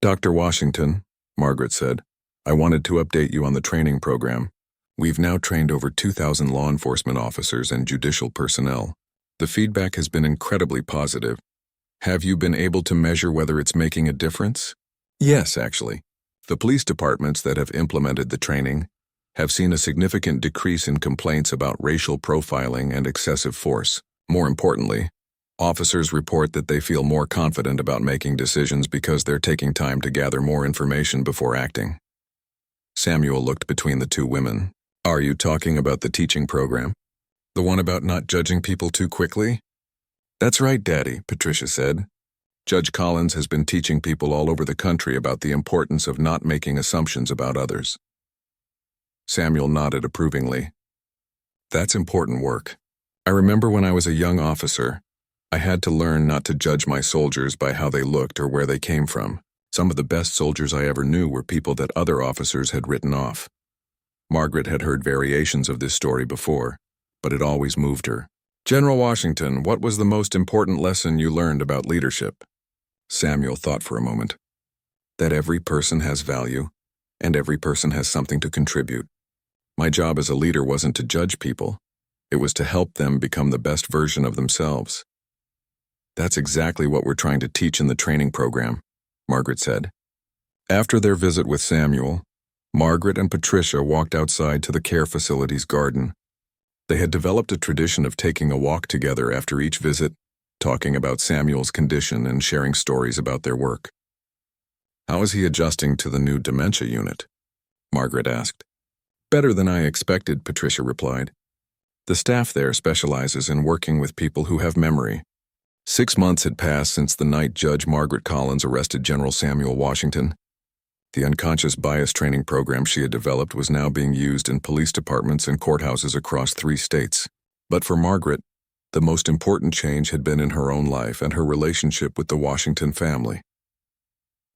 Dr. Washington, Margaret said, I wanted to update you on the training program. We've now trained over 2,000 law enforcement officers and judicial personnel. The feedback has been incredibly positive. Have you been able to measure whether it's making a difference? Yes, actually. The police departments that have implemented the training have seen a significant decrease in complaints about racial profiling and excessive force. More importantly, officers report that they feel more confident about making decisions because they're taking time to gather more information before acting. Samuel looked between the two women. Are you talking about the teaching program? The one about not judging people too quickly? That's right, Daddy, Patricia said. Judge Collins has been teaching people all over the country about the importance of not making assumptions about others. Samuel nodded approvingly. That's important work. I remember when I was a young officer, I had to learn not to judge my soldiers by how they looked or where they came from. Some of the best soldiers I ever knew were people that other officers had written off. Margaret had heard variations of this story before, but it always moved her. General Washington, what was the most important lesson you learned about leadership? Samuel thought for a moment. That every person has value, and every person has something to contribute. My job as a leader wasn't to judge people. It was to help them become the best version of themselves. That's exactly what we're trying to teach in the training program, Margaret said. After their visit with Samuel, Margaret and Patricia walked outside to the care facility's garden. They had developed a tradition of taking a walk together after each visit, talking about Samuel's condition and sharing stories about their work. How is he adjusting to the new dementia unit? Margaret asked. Better than I expected, Patricia replied. The staff there specializes in working with people who have memory. 6 months had passed since the night Judge Margaret Collins arrested General Samuel Washington. The unconscious bias training program she had developed was now being used in police departments and courthouses across 3 states. But for Margaret, the most important change had been in her own life and her relationship with the Washington family.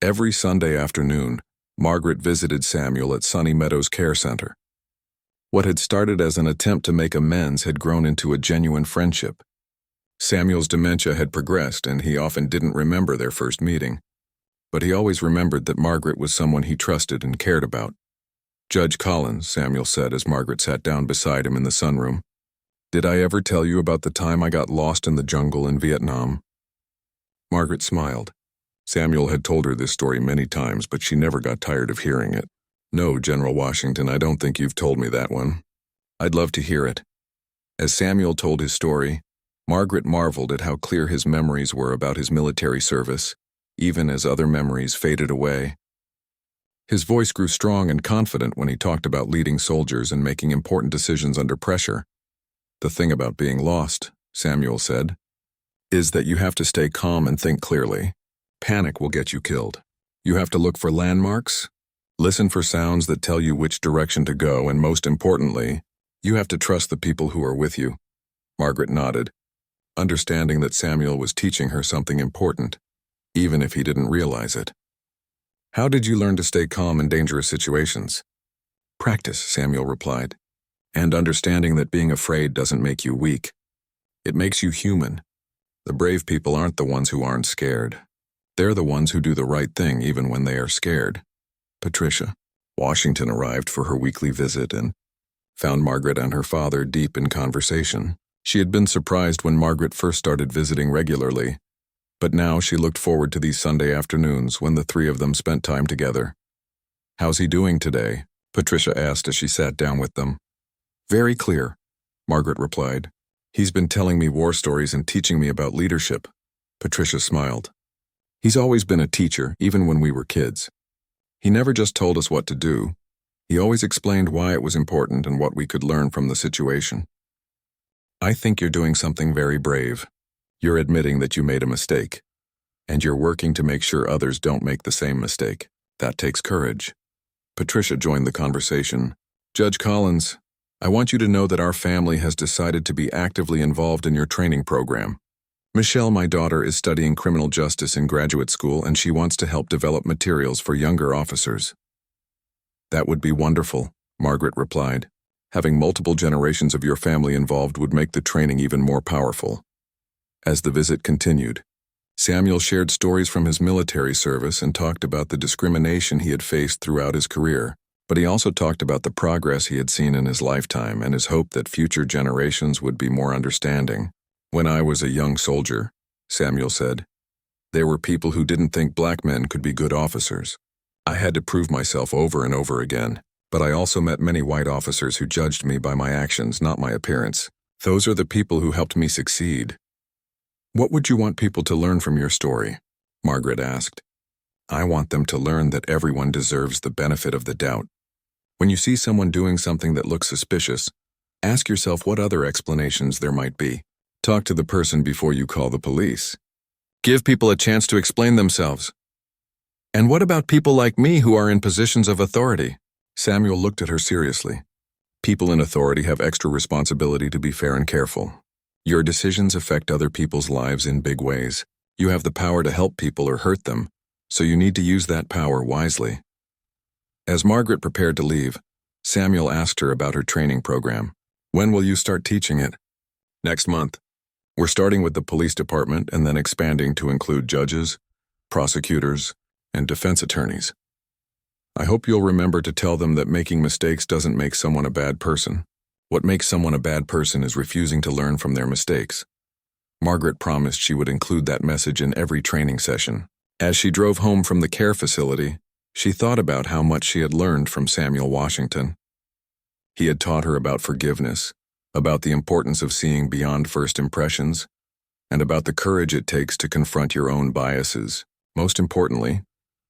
Every Sunday afternoon, Margaret visited Samuel at Sunny Meadows Care Center. What had started as an attempt to make amends had grown into a genuine friendship. Samuel's dementia had progressed, and he often didn't remember their first meeting. But he always remembered that Margaret was someone he trusted and cared about. Judge Collins, Samuel said as Margaret sat down beside him in the sunroom. Did I ever tell you about the time I got lost in the jungle in Vietnam? Margaret smiled. Samuel had told her this story many times, but she never got tired of hearing it. No, General Washington, I don't think you've told me that one. I'd love to hear it. As Samuel told his story, Margaret marveled at how clear his memories were about his military service, even as other memories faded away. His voice grew strong and confident when he talked about leading soldiers and making important decisions under pressure. The thing about being lost, Samuel said, is that you have to stay calm and think clearly. Panic will get you killed. You have to look for landmarks, listen for sounds that tell you which direction to go, and most importantly, you have to trust the people who are with you. Margaret nodded, understanding that Samuel was teaching her something important, even if he didn't realize it. How did you learn to stay calm in dangerous situations? Practice, Samuel replied, and understanding that being afraid doesn't make you weak. It makes you human. The brave people aren't the ones who aren't scared. They're the ones who do the right thing even when they are scared. Patricia, Washington arrived for her weekly visit and found Margaret and her father deep in conversation. She had been surprised when Margaret first started visiting regularly, but now she looked forward to these Sunday afternoons when the 3 of them spent time together. How's he doing today? Patricia asked as she sat down with them. Very clear, Margaret replied. He's been telling me war stories and teaching me about leadership. Patricia smiled. He's always been a teacher, even when we were kids. He never just told us what to do. He always explained why it was important and what we could learn from the situation. I think you're doing something very brave. You're admitting that you made a mistake, and you're working to make sure others don't make the same mistake. That takes courage. Patricia joined the conversation. Judge Collins, I want you to know that our family has decided to be actively involved in your training program. Michelle, my daughter, is studying criminal justice in graduate school, and she wants to help develop materials for younger officers. That would be wonderful, Margaret replied. Having multiple generations of your family involved would make the training even more powerful. As the visit continued, Samuel shared stories from his military service and talked about the discrimination he had faced throughout his career, but he also talked about the progress he had seen in his lifetime and his hope that future generations would be more understanding. "When I was a young soldier," Samuel said, "there were people who didn't think black men could be good officers. I had to prove myself over and over again, but I also met many white officers who judged me by my actions, not my appearance. Those are the people who helped me succeed." "What would you want people to learn from your story?" Margaret asked. "I want them to learn that everyone deserves the benefit of the doubt. When you see someone doing something that looks suspicious, ask yourself what other explanations there might be. Talk to the person before you call the police. Give people a chance to explain themselves." "And what about people like me who are in positions of authority?" Samuel looked at her seriously. "People in authority have extra responsibility to be fair and careful. Your decisions affect other people's lives in big ways. You have the power to help people or hurt them, so you need to use that power wisely." As Margaret prepared to leave, Samuel asked her about her training program. "When will you start teaching it?" "Next month. We're starting with the police department and then expanding to include judges, prosecutors, and defense attorneys. I hope you'll remember to tell them that making mistakes doesn't make someone a bad person. What makes someone a bad person is refusing to learn from their mistakes." Margaret promised she would include that message in every training session. As she drove home from the care facility, she thought about how much she had learned from Samuel Washington. He had taught her about forgiveness, about the importance of seeing beyond first impressions, and about the courage it takes to confront your own biases. Most importantly,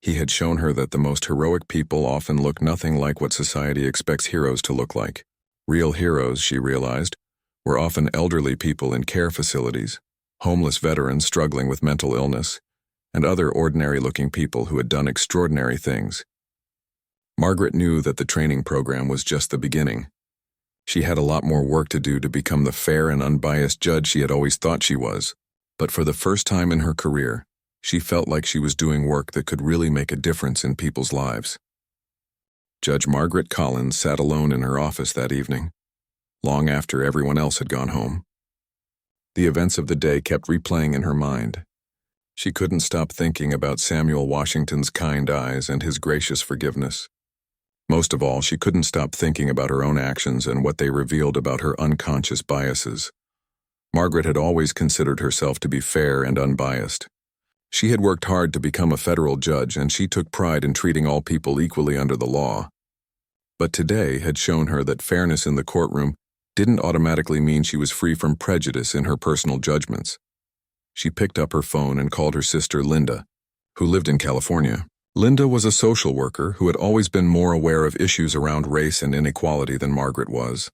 he had shown her that the most heroic people often look nothing like what society expects heroes to look like. Real heroes, she realized, were often elderly people in care facilities, homeless veterans struggling with mental illness, and other ordinary-looking people who had done extraordinary things. Margaret knew that the training program was just the beginning. She had a lot more work to do to become the fair and unbiased judge she had always thought she was, but for the first time in her career, she felt like she was doing work that could really make a difference in people's lives. Judge Margaret Collins sat alone in her office that evening, long after everyone else had gone home. The events of the day kept replaying in her mind. She couldn't stop thinking about Samuel Washington's kind eyes and his gracious forgiveness. Most of all, she couldn't stop thinking about her own actions and what they revealed about her unconscious biases. Margaret had always considered herself to be fair and unbiased. She had worked hard to become a federal judge, and she took pride in treating all people equally under the law. But today had shown her that fairness in the courtroom didn't automatically mean she was free from prejudice in her personal judgments. She picked up her phone and called her sister Linda, who lived in California. Linda was a social worker who had always been more aware of issues around race and inequality than Margaret was.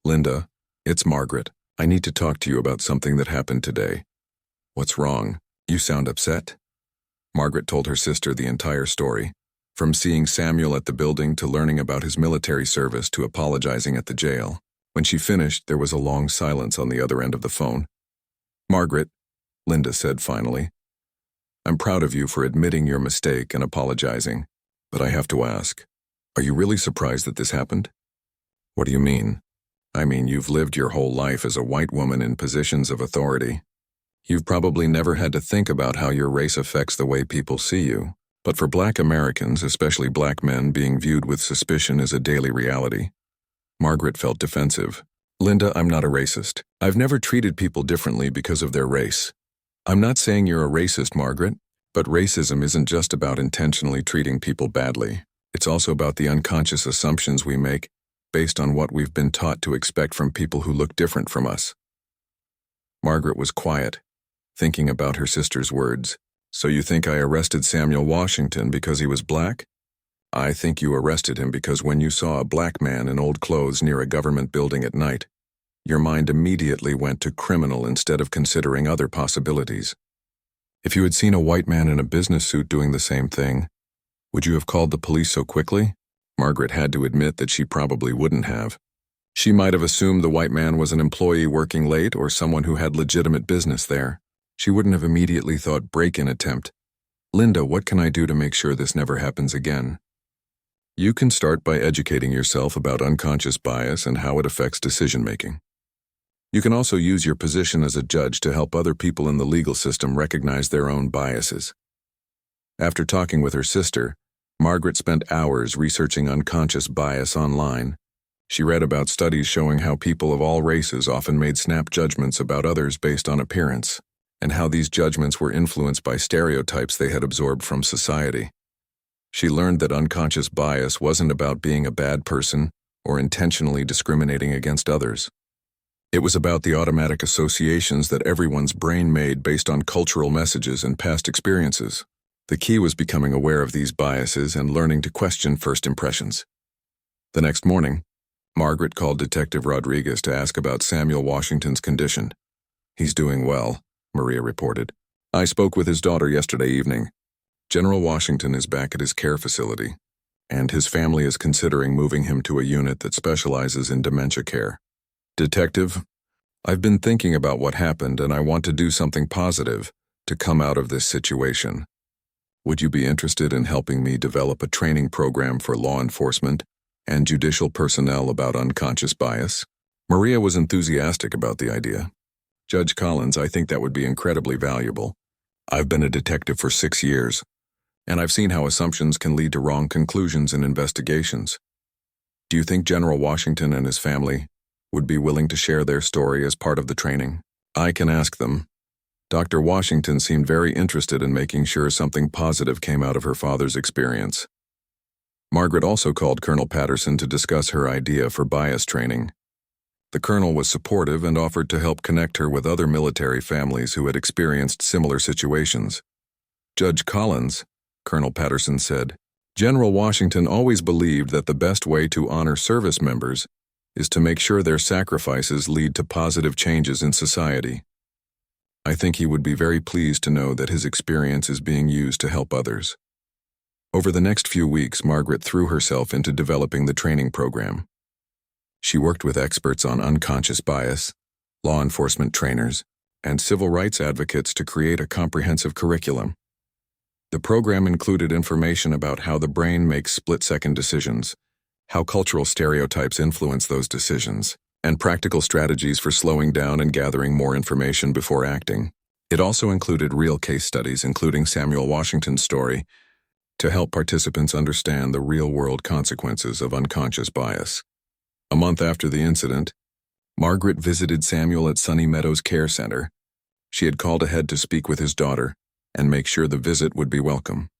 "Linda, it's Margaret. I need to talk to you about something that happened today." "What's wrong? You sound upset." Margaret told her sister the entire story, from seeing Samuel at the building to learning about his military service to apologizing at the jail. When she finished, there was a long silence on the other end of the phone. "Margaret," Linda said finally, "I'm proud of you for admitting your mistake and apologizing, but I have to ask, are you really surprised that this happened?" "What do you mean?" "I mean, you've lived your whole life as a white woman in positions of authority. You've probably never had to think about how your race affects the way people see you. But for Black Americans, especially Black men, being viewed with suspicion is a daily reality." Margaret felt defensive. "Linda, I'm not a racist. I've never treated people differently because of their race." "I'm not saying you're a racist, Margaret, but racism isn't just about intentionally treating people badly. It's also about the unconscious assumptions we make based on what we've been taught to expect from people who look different from us." Margaret was quiet, thinking about her sister's words. "So you think I arrested Samuel Washington because he was Black?" "I think you arrested him because when you saw a Black man in old clothes near a government building at night, your mind immediately went to criminal instead of considering other possibilities. If you had seen a white man in a business suit doing the same thing, would you have called the police so quickly?" Margaret had to admit that she probably wouldn't have. She might have assumed the white man was an employee working late or someone who had legitimate business there. She wouldn't have immediately thought break-in attempt. "Linda, what can I do to make sure this never happens again?" You can start by educating yourself about unconscious bias and how it affects decision-making. You can also use your position as a judge to help other people in the legal system recognize their own biases. After talking with her sister, Margaret spent hours researching unconscious bias online. She read about studies showing how people of all races often made snap judgments about others based on appearance, and how these judgments were influenced by stereotypes they had absorbed from society. She learned that unconscious bias wasn't about being a bad person or intentionally discriminating against others. It was about the automatic associations that everyone's brain made based on cultural messages and past experiences. The key was becoming aware of these biases and learning to question first impressions. The next morning, Margaret called Detective Rodriguez to ask about Samuel Washington's condition. "He's doing well," Maria reported. "I spoke with his daughter yesterday evening. General Washington is back at his care facility, and his family is considering moving him to a unit that specializes in dementia care." "Detective, I've been thinking about what happened and I want to do something positive to come out of this situation. Would you be interested in helping me develop a training program for law enforcement and judicial personnel about unconscious bias?" Maria was enthusiastic about the idea. "Judge Collins, I think that would be incredibly valuable. I've been a detective for 6 years, and I've seen how assumptions can lead to wrong conclusions in investigations. Do you think General Washington and his family would be willing to share their story as part of the training?" "I can ask them." Dr. Washington seemed very interested in making sure something positive came out of her father's experience. Margaret also called Colonel Patterson to discuss her idea for bias training. The colonel was supportive and offered to help connect her with other military families who had experienced similar situations. "Judge Collins," Colonel Patterson said, "General Washington always believed that the best way to honor service members is to make sure their sacrifices lead to positive changes in society. I think he would be very pleased to know that his experience is being used to help others." Over the next few weeks, Margaret threw herself into developing the training program. She worked with experts on unconscious bias, law enforcement trainers, and civil rights advocates to create a comprehensive curriculum. The program included information about how the brain makes split-second decisions, how cultural stereotypes influence those decisions, and practical strategies for slowing down and gathering more information before acting. It also included real case studies, including Samuel Washington's story, to help participants understand the real-world consequences of unconscious bias. A month after the incident, Margaret visited Samuel at Sunny Meadows Care Center. She had called ahead to speak with his daughter and make sure the visit would be welcome.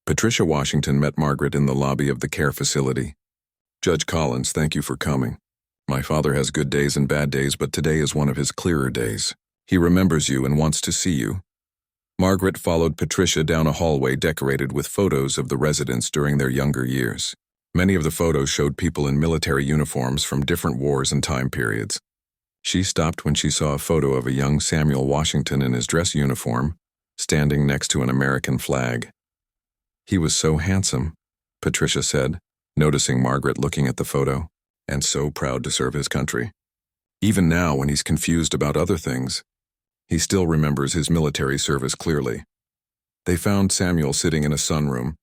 Patricia Washington met Margaret in the lobby of the care facility. "Judge Collins, thank you for coming. My father has good days and bad days, but today is one of his clearer days. He remembers you and wants to see you." Margaret followed Patricia down a hallway decorated with photos of the residents during their younger years. Many of the photos showed people in military uniforms from different wars and time periods. She stopped when she saw a photo of a young Samuel Washington in his dress uniform, standing next to an American flag. "He was so handsome," Patricia said, noticing Margaret looking at the photo, "and so proud to serve his country. Even now, when he's confused about other things, he still remembers his military service clearly." They found Samuel sitting in a sunroom,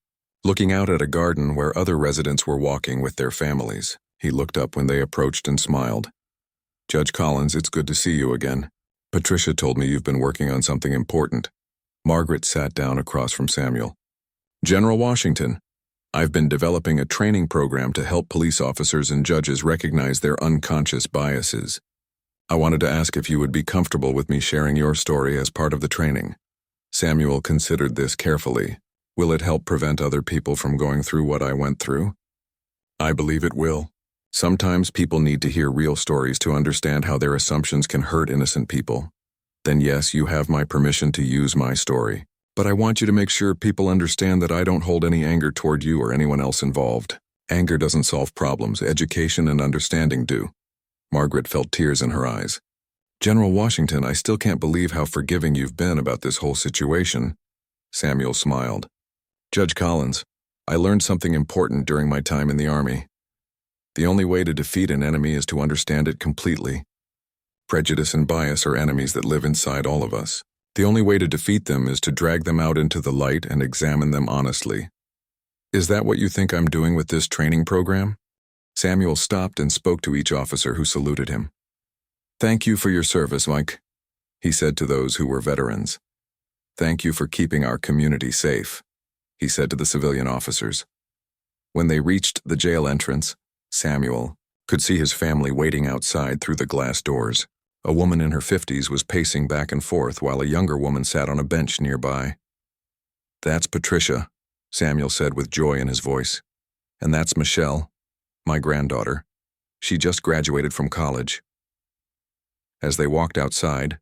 looking out at a garden where other residents were walking with their families. He looked up when they approached and smiled. "Judge Collins, it's good to see you again. Patricia told me you've been working on something important." Margaret sat down across from Samuel. "General Washington, I've been developing a training program to help police officers and judges recognize their unconscious biases. I wanted to ask if you would be comfortable with me sharing your story as part of the training." Samuel considered this carefully. "Will it help prevent other people from going through what I went through?" "I believe it will. Sometimes people need to hear real stories to understand how their assumptions can hurt innocent people. Then yes, you have my permission to use my story. But I want you to make sure people understand that I don't hold any anger toward you or anyone else involved. Anger doesn't solve problems, education and understanding do." Margaret felt tears in her eyes. "General Washington, I still can't believe how forgiving you've been about this whole situation." Samuel smiled. "Judge Collins, I learned something important during my time in the Army. The only way to defeat an enemy is to understand it completely. Prejudice and bias are enemies that live inside all of us. The only way to defeat them is to drag them out into the light and examine them honestly. Is that what you think I'm doing with this training program?" Samuel stopped and spoke to each officer who saluted him. Thank you for your service, Mike, he said to those who were veterans. Thank you for keeping our community safe, he said to the civilian officers. When they reached the jail entrance, Samuel could see his family waiting outside through the glass doors. A woman in her 50s was pacing back and forth while a younger woman sat on a bench nearby. That's Patricia, Samuel said with joy in his voice. And that's Michelle, my granddaughter. She just graduated from college. As they walked outside,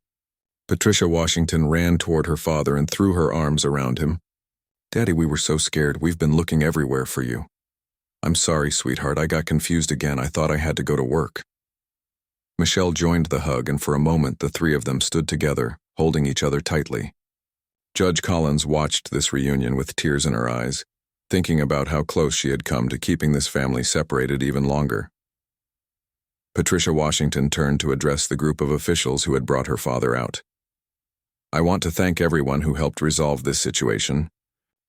Patricia Washington ran toward her father and threw her arms around him. Daddy, we were so scared. We've been looking everywhere for you. I'm sorry, sweetheart. I got confused again. I thought I had to go to work. Michelle joined the hug, and for a moment the three of them stood together, holding each other tightly. Judge Collins watched this reunion with tears in her eyes, thinking about how close she had come to keeping this family separated even longer. Patricia Washington turned to address the group of officials who had brought her father out. I want to thank everyone who helped resolve this situation.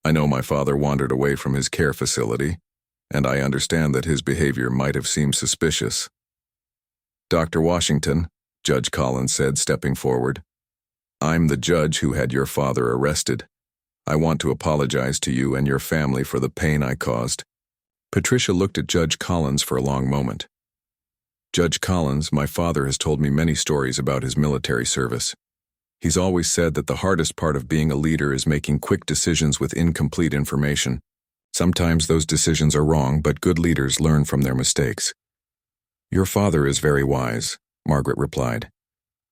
I know my father wandered away from his care facility, and I understand that his behavior might have seemed suspicious. Dr. Washington, Judge Collins said, stepping forward, I'm the judge who had your father arrested. I want to apologize to you and your family for the pain I caused. Patricia looked at Judge Collins for a long moment. Judge Collins, my father has told me many stories about his military service. He's always said that the hardest part of being a leader is making quick decisions with incomplete information. Sometimes those decisions are wrong, but good leaders learn from their mistakes. Your father is very wise, Margaret replied,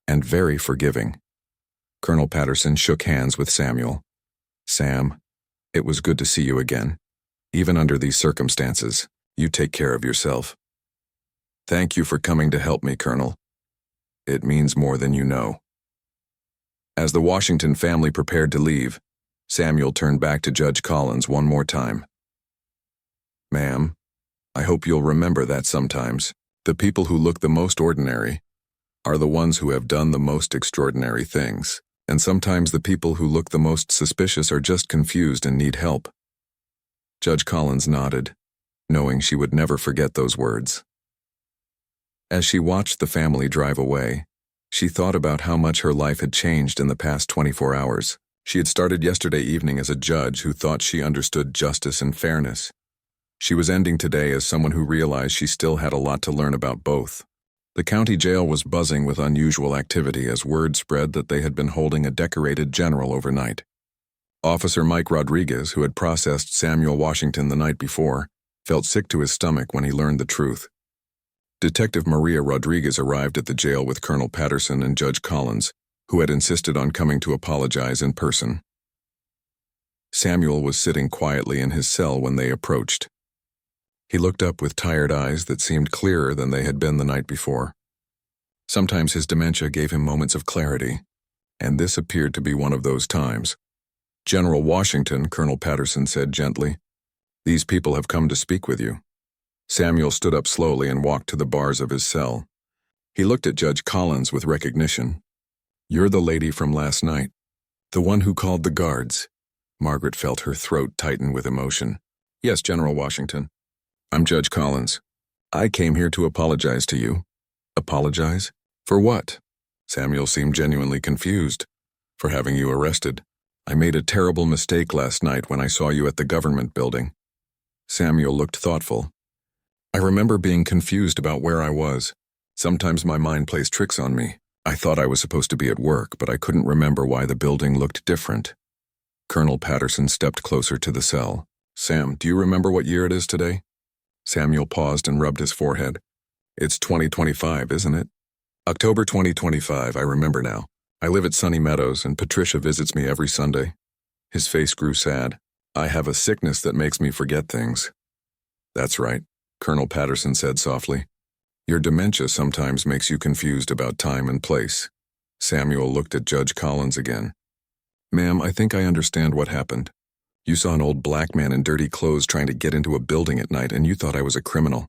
and very forgiving. Colonel Patterson shook hands with Samuel. Sam, it was good to see you again. Even under these circumstances, you take care of yourself. Thank you for coming to help me, Colonel. It means more than you know. As the Washington family prepared to leave, Samuel turned back to Judge Collins one more time. Ma'am, I hope you'll remember that sometimes the people who look the most ordinary are the ones who have done the most extraordinary things, and sometimes the people who look the most suspicious are just confused and need help. Judge Collins nodded, knowing she would never forget those words. As she watched the family drive away, she thought about how much her life had changed in the past 24 hours. She had started yesterday evening as a judge who thought she understood justice and fairness. She was ending today as someone who realized she still had a lot to learn about both. The county jail was buzzing with unusual activity as word spread that they had been holding a decorated general overnight. Officer Mike Rodriguez, who had processed Samuel Washington the night before, felt sick to his stomach when he learned the truth. Detective Maria Rodriguez arrived at the jail with Colonel Patterson and Judge Collins, who had insisted on coming to apologize in person. Samuel was sitting quietly in his cell when they approached. He looked up with tired eyes that seemed clearer than they had been the night before. Sometimes his dementia gave him moments of clarity, and this appeared to be one of those times. General Washington, Colonel Patterson said gently, these people have come to speak with you. Samuel stood up slowly and walked to the bars of his cell. He looked at Judge Collins with recognition. You're the lady from last night, the one who called the guards. Margaret felt her throat tighten with emotion. Yes, General Washington. I'm Judge Collins. I came here to apologize to you. Apologize? For what? Samuel seemed genuinely confused. For having you arrested. I made a terrible mistake last night when I saw you at the government building. Samuel looked thoughtful. I remember being confused about where I was. Sometimes my mind plays tricks on me. I thought I was supposed to be at work, but I couldn't remember why the building looked different. Colonel Patterson stepped closer to the cell. Sam, do you remember what year it is today? Samuel paused and rubbed his forehead. It's 2025, isn't it? October 2025, I remember now. I live at Sunny Meadows, and Patricia visits me every Sunday. His face grew sad. I have a sickness that makes me forget things. That's right, Colonel Patterson said softly. Your dementia sometimes makes you confused about time and place. Samuel looked at Judge Collins again. Ma'am, I think I understand what happened. You saw an old black man in dirty clothes trying to get into a building at night, and you thought I was a criminal.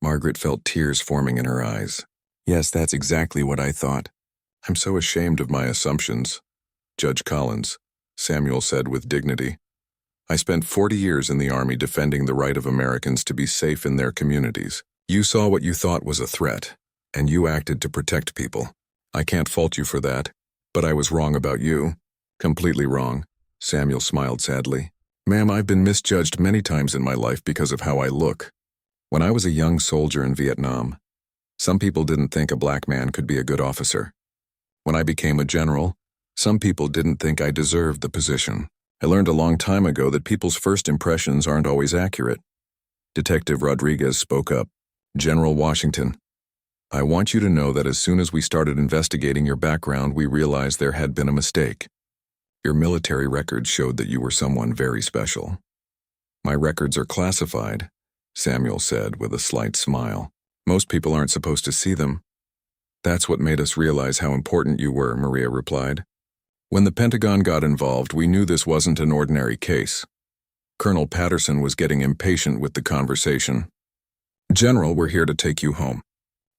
Margaret felt tears forming in her eyes. Yes, that's exactly what I thought. I'm so ashamed of my assumptions. Judge Collins, Samuel said with dignity. I spent 40 years in the Army defending the right of Americans to be safe in their communities. You saw what you thought was a threat, And you acted to protect people. I can't fault you for that, but I was wrong about you. Completely wrong. Samuel smiled sadly. Ma'am, I've been misjudged many times in my life because of how I look. When I was a young soldier in Vietnam, some people didn't think a black man could be a good officer. When I became a general, some people didn't think I deserved the position. I learned a long time ago that people's first impressions aren't always accurate. Detective Rodriguez spoke up. General Washington, I want you to know that as soon as we started investigating your background, we realized there had been a mistake. Your military records showed that you were someone very special. My records are classified, Samuel said with a slight smile. Most people aren't supposed to see them. That's what made us realize how important you were, Maria replied. When the Pentagon got involved, we knew this wasn't an ordinary case. Colonel Patterson was getting impatient with the conversation. General, we're here to take you home.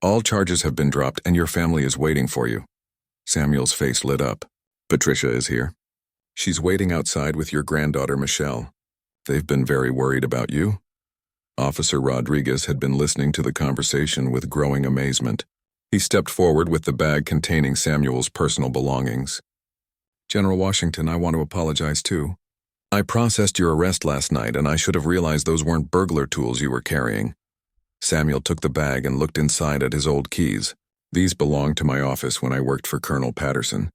All charges have been dropped and your family is waiting for you. Samuel's face lit up. Patricia is here. She's waiting outside with your granddaughter, Michelle. They've been very worried about you. Officer Rodriguez had been listening to the conversation with growing amazement. He stepped forward with the bag containing Samuel's personal belongings. General Washington, I want to apologize too. I processed your arrest last night and I should have realized those weren't burglar tools you were carrying. Samuel took the bag and looked inside at his old keys. These belonged to my office when I worked for Colonel Patterson.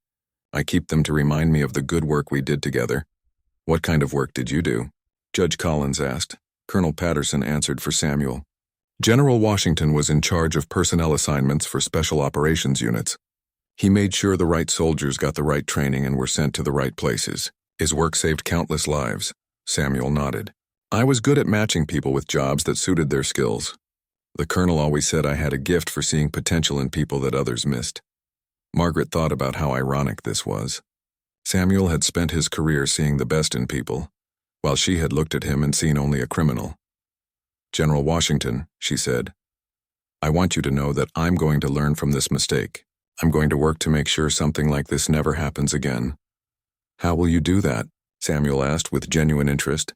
I keep them to remind me of the good work we did together. What kind of work did you do? Judge Collins asked. Colonel Patterson answered for Samuel. General Washington was in charge of personnel assignments for special operations units. He made sure the right soldiers got the right training and were sent to the right places. His work saved countless lives. Samuel nodded. I was good at matching people with jobs that suited their skills. The colonel always said I had a gift for seeing potential in people that others missed. Margaret thought about how ironic this was. Samuel had spent his career seeing the best in people, while she had looked at him and seen only a criminal. General Washington, she said, I want you to know that I'm going to learn from this mistake. I'm going to work to make sure something like this never happens again. How will you do that? Samuel asked with genuine interest.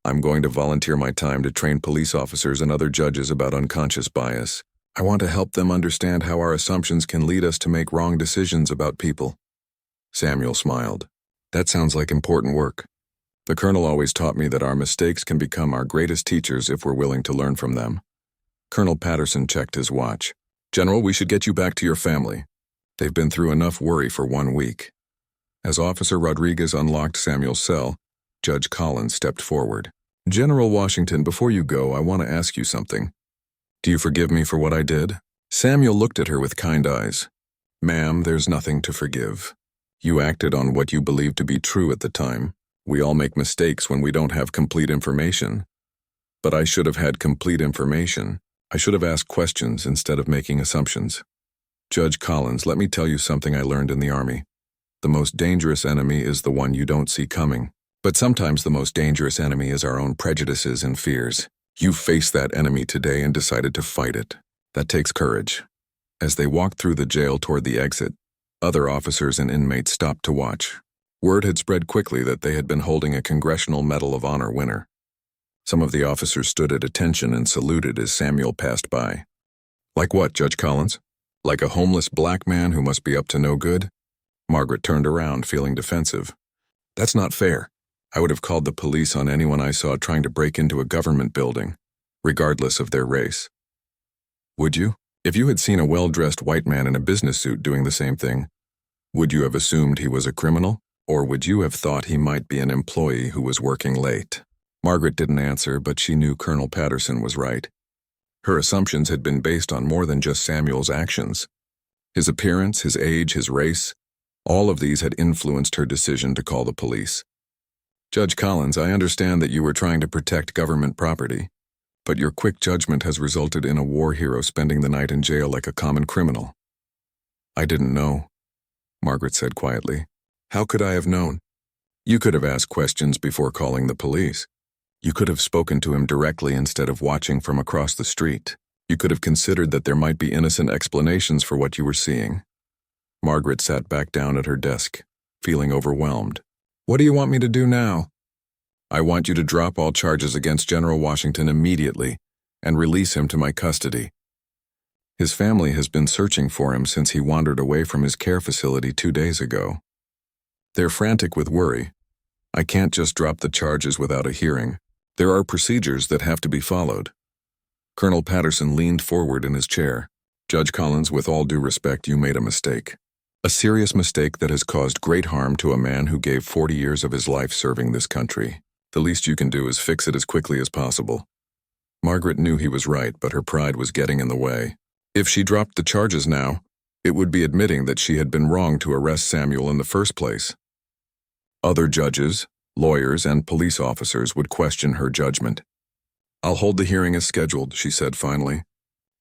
I'm going to volunteer my time to train police officers and other judges about unconscious bias. I want to help them understand how our assumptions can lead us to make wrong decisions about people. Samuel smiled. That sounds like important work. The colonel always taught me that our mistakes can become our greatest teachers if we're willing to learn from them. Colonel Patterson checked his watch. General, we should get you back to your family. They've been through enough worry for 1 week. As Officer Rodriguez unlocked Samuel's cell, Judge Collins stepped forward. General Washington, before you go, I want to ask you something. Do you forgive me for what I did? Samuel looked at her with kind eyes. Ma'am, there's nothing to forgive. You acted on what you believed to be true at the time. We all make mistakes when we don't have complete information. But I should have had complete information. I should have asked questions instead of making assumptions. Judge Collins, let me tell you something I learned in the Army. The most dangerous enemy is the one you don't see coming. But sometimes the most dangerous enemy is our own prejudices and fears. You faced that enemy today and decided to fight it. That takes courage. As they walked through the jail toward the exit, other officers and inmates stopped to watch. Word had spread quickly that they had been holding a Congressional Medal of Honor winner. Some of the officers stood at attention and saluted as Samuel passed by. Like what, Judge Collins? Like a homeless black man who must be up to no good? Margaret turned around, feeling defensive. That's not fair. I would have called the police on anyone I saw trying to break into a government building, regardless of their race. Would you? If you had seen a well-dressed white man in a business suit doing the same thing, would you have assumed he was a criminal, or would you have thought he might be an employee who was working late? Margaret didn't answer, but she knew Colonel Patterson was right. Her assumptions had been based on more than just Samuel's actions. His appearance, his age, his race, all of these had influenced her decision to call the police. Judge Collins, I understand that you were trying to protect government property, but your quick judgment has resulted in a war hero spending the night in jail like a common criminal. I didn't know, Margaret said quietly. How could I have known? You could have asked questions before calling the police. You could have spoken to him directly instead of watching from across the street. You could have considered that there might be innocent explanations for what you were seeing. Margaret sat back down at her desk, feeling overwhelmed. What do you want me to do now? I want you to drop all charges against General Washington immediately and release him to my custody. His family has been searching for him since he wandered away from his care facility 2 days ago. They're frantic with worry. I can't just drop the charges without a hearing. There are procedures that have to be followed. Colonel Patterson leaned forward in his chair. Judge Collins, with all due respect, you made a mistake. A serious mistake that has caused great harm to a man who gave 40 years of his life serving this country. The least you can do is fix it as quickly as possible. Margaret knew he was right, but her pride was getting in the way. If she dropped the charges now, it would be admitting that she had been wrong to arrest Samuel in the first place. Other judges, lawyers, and police officers would question her judgment. I'll hold the hearing as scheduled, she said finally.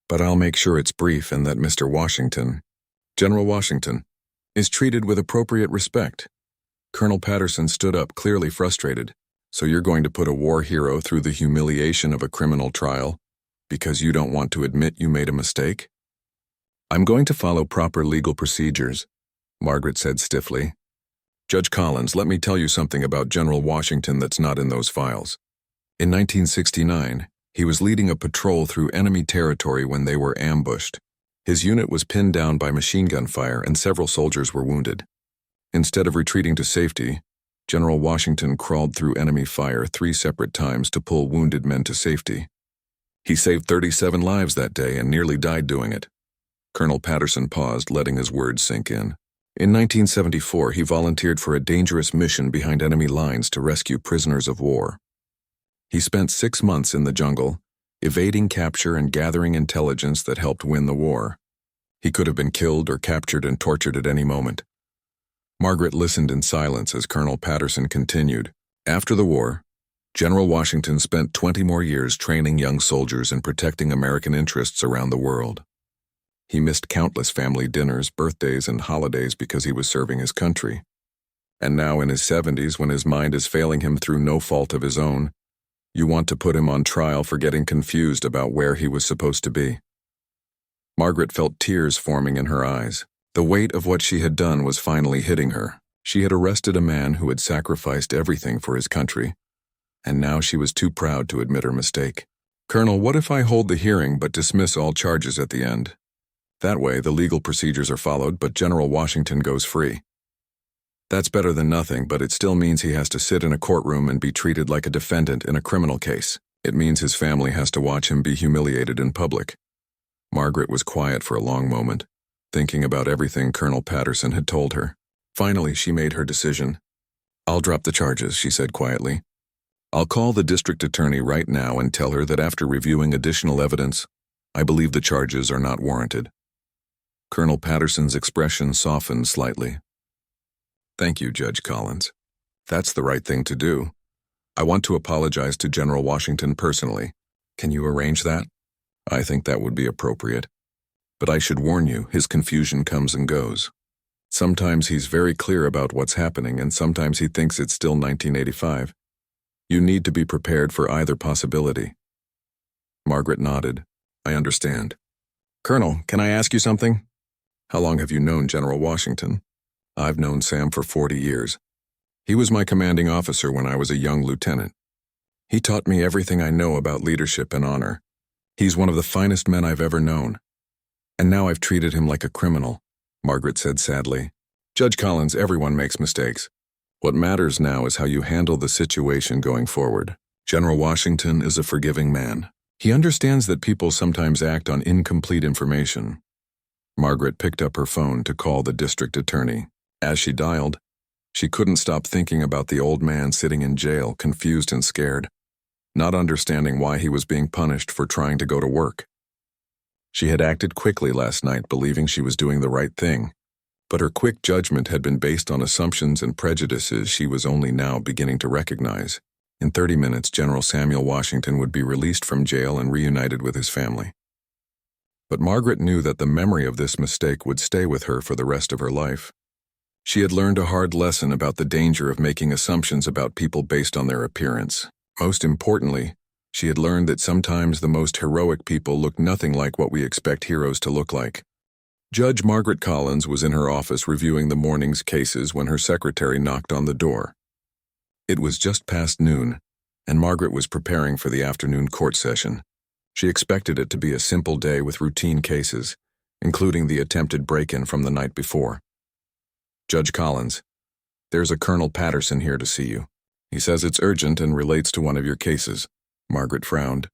But I'll make sure it's brief and that Mr. Washington, General Washington, is treated with appropriate respect. Colonel Patterson stood up, clearly frustrated. So you're going to put a war hero through the humiliation of a criminal trial because you don't want to admit you made a mistake? I'm going to follow proper legal procedures, Margaret said stiffly. Judge Collins, let me tell you something about General Washington that's not in those files. In 1969, he was leading a patrol through enemy territory when they were ambushed. His unit was pinned down by machine gun fire and several soldiers were wounded. Instead of retreating to safety, General Washington crawled through enemy fire 3 separate times to pull wounded men to safety. He saved 37 lives that day and nearly died doing it. Colonel Patterson paused, letting his words sink in. In 1974, he volunteered for a dangerous mission behind enemy lines to rescue prisoners of war. He spent 6 months in the jungle, evading capture and gathering intelligence that helped win the war. He could have been killed or captured and tortured at any moment. Margaret listened in silence as Colonel Patterson continued. After the war, General Washington spent 20 more years training young soldiers and protecting American interests around the world. He missed countless family dinners, birthdays, and holidays because he was serving his country. And now in his 70s, when his mind is failing him through no fault of his own, you want to put him on trial for getting confused about where he was supposed to be. Margaret felt tears forming in her eyes. The weight of what she had done was finally hitting her. She had arrested a man who had sacrificed everything for his country, and now she was too proud to admit her mistake. Colonel, what if I hold the hearing but dismiss all charges at the end? That way, the legal procedures are followed, but General Washington goes free. That's better than nothing, but it still means he has to sit in a courtroom and be treated like a defendant in a criminal case. It means his family has to watch him be humiliated in public. Margaret was quiet for a long moment, thinking about everything Colonel Patterson had told her. Finally, she made her decision. I'll drop the charges, she said quietly. I'll call the district attorney right now and tell her that after reviewing additional evidence, I believe the charges are not warranted. Colonel Patterson's expression softened slightly. Thank you, Judge Collins. That's the right thing to do. I want to apologize to General Washington personally. Can you arrange that? I think that would be appropriate. But I should warn you, his confusion comes and goes. Sometimes he's very clear about what's happening, and sometimes he thinks it's still 1985. You need to be prepared for either possibility. Margaret nodded. I understand. Colonel, can I ask you something? How long have you known General Washington? I've known Sam for 40 years. He was my commanding officer when I was a young lieutenant. He taught me everything I know about leadership and honor. He's one of the finest men I've ever known. And now I've treated him like a criminal, Margaret said sadly. Judge Collins, everyone makes mistakes. What matters now is how you handle the situation going forward. General Washington is a forgiving man. He understands that people sometimes act on incomplete information. Margaret picked up her phone to call the district attorney. As she dialed, she couldn't stop thinking about the old man sitting in jail, confused and scared, not understanding why he was being punished for trying to go to work. She had acted quickly last night, believing she was doing the right thing, but her quick judgment had been based on assumptions and prejudices she was only now beginning to recognize. In 30 minutes, General Samuel Washington would be released from jail and reunited with his family. But Margaret knew that the memory of this mistake would stay with her for the rest of her life. She had learned a hard lesson about the danger of making assumptions about people based on their appearance. Most importantly, she had learned that sometimes the most heroic people look nothing like what we expect heroes to look like. Judge Margaret Collins was in her office reviewing the morning's cases when her secretary knocked on the door. It was just past noon, and Margaret was preparing for the afternoon court session. She expected it to be a simple day with routine cases, including the attempted break-in from the night before. "Judge Collins, there's a Colonel Patterson here to see you. He says it's urgent and relates to one of your cases." Margaret frowned.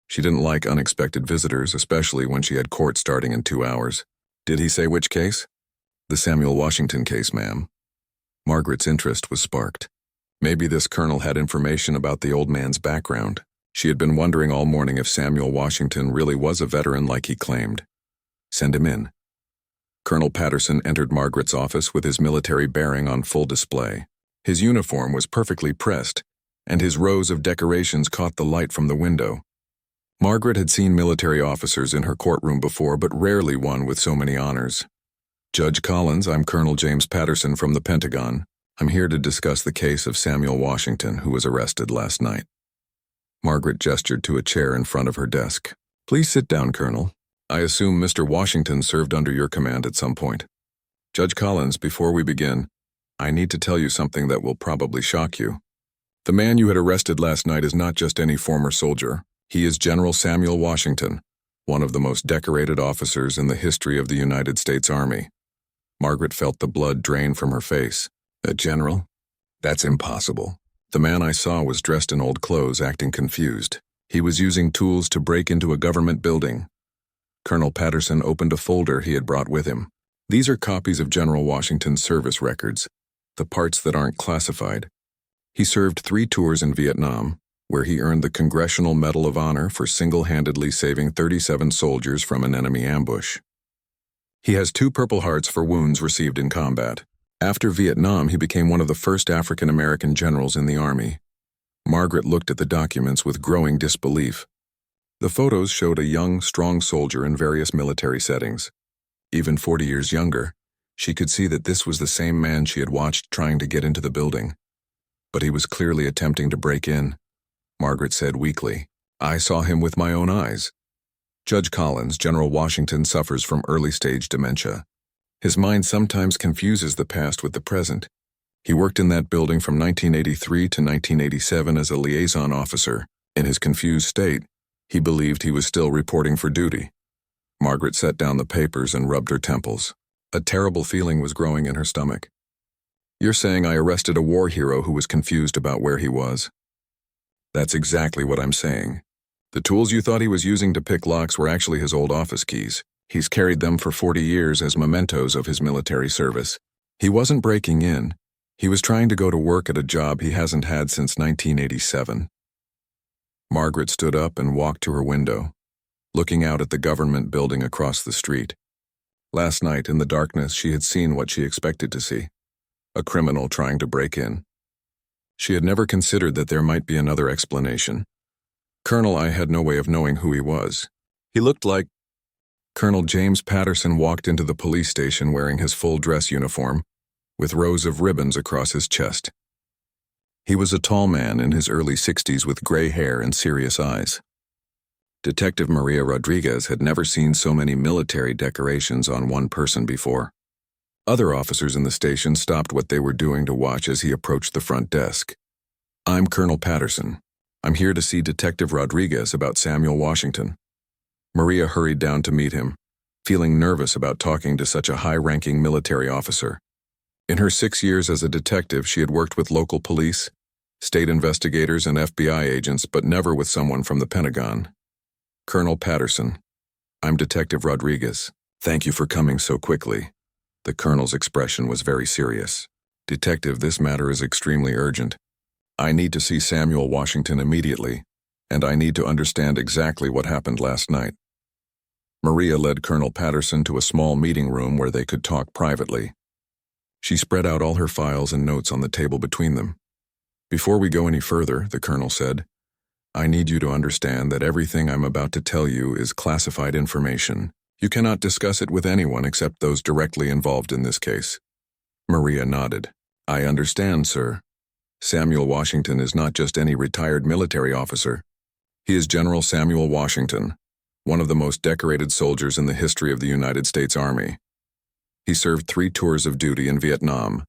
She didn't like unexpected visitors, especially when she had court starting in 2 hours. "Did he say which case?" "The Samuel Washington case, ma'am." Margaret's interest was sparked. Maybe this colonel had information about the old man's background. She had been wondering all morning if Samuel Washington really was a veteran like he claimed. "Send him in." Colonel Patterson entered Margaret's office with his military bearing on full display. His uniform was perfectly pressed, and his rows of decorations caught the light from the window. Margaret had seen military officers in her courtroom before, but rarely one with so many honors. "Judge Collins, I'm Colonel James Patterson from the Pentagon. I'm here to discuss the case of Samuel Washington, who was arrested last night." Margaret gestured to a chair in front of her desk. "Please sit down, Colonel. I assume Mr. Washington served under your command at some point." "Judge Collins, before we begin, I need to tell you something that will probably shock you. The man you had arrested last night is not just any former soldier. He is General Samuel Washington, one of the most decorated officers in the history of the United States Army." Margaret felt the blood drain from her face. "A general? That's impossible. The man I saw was dressed in old clothes, acting confused. He was using tools to break into a government building." Colonel Patterson opened a folder he had brought with him. "These are copies of General Washington's service records, the parts that aren't classified. He served 3 tours in Vietnam, where he earned the Congressional Medal of Honor for single-handedly saving 37 soldiers from an enemy ambush. He has 2 Purple Hearts for wounds received in combat. After Vietnam, he became one of the first African-American generals in the Army." Margaret looked at the documents with growing disbelief. The photos showed a young, strong soldier in various military settings. Even 40 years younger, she could see that this was the same man she had watched trying to get into the building. "But he was clearly attempting to break in," Margaret said weakly. "I saw him with my own eyes." "Judge Collins, General Washington suffers from early-stage dementia. His mind sometimes confuses the past with the present. He worked in that building from 1983 to 1987 as a liaison officer. In his confused state, he believed he was still reporting for duty." Margaret set down the papers and rubbed her temples. A terrible feeling was growing in her stomach. "You're saying I arrested a war hero who was confused about where he was?" "That's exactly what I'm saying. The tools you thought he was using to pick locks were actually his old office keys. He's carried them for 40 years as mementos of his military service. He wasn't breaking in. He was trying to go to work at a job he hasn't had since 1987. Margaret stood up and walked to her window, looking out at the government building across the street. Last night, in the darkness, she had seen what she expected to see: a criminal trying to break in. She had never considered that there might be another explanation. "Colonel, I had no way of knowing who he was. He looked like—" Colonel James Patterson walked into the police station wearing his full dress uniform, with rows of ribbons across his chest. He was a tall man in his early 60s with gray hair and serious eyes. Detective Maria Rodriguez had never seen so many military decorations on one person before. Other officers in the station stopped what they were doing to watch as he approached the front desk. "I'm Colonel Patterson. I'm here to see Detective Rodriguez about Samuel Washington." Maria hurried down to meet him, feeling nervous about talking to such a high-ranking military officer. In her 6 years as a detective, she had worked with local police, state investigators, and FBI agents, but never with someone from the Pentagon. "Colonel Patterson, I'm Detective Rodriguez. Thank you for coming so quickly." The colonel's expression was very serious. "Detective, this matter is extremely urgent. I need to see Samuel Washington immediately, and I need to understand exactly what happened last night." Maria led Colonel Patterson to a small meeting room where they could talk privately. She spread out all her files and notes on the table between them. "Before we go any further," the colonel said, "I need you to understand that everything I'm about to tell you is classified information. You cannot discuss it with anyone except those directly involved in this case." Maria nodded. "I understand, sir. Samuel Washington is not just any retired military officer. He is General Samuel Washington, one of the most decorated soldiers in the history of the United States Army. He served 3 tours of duty in Vietnam,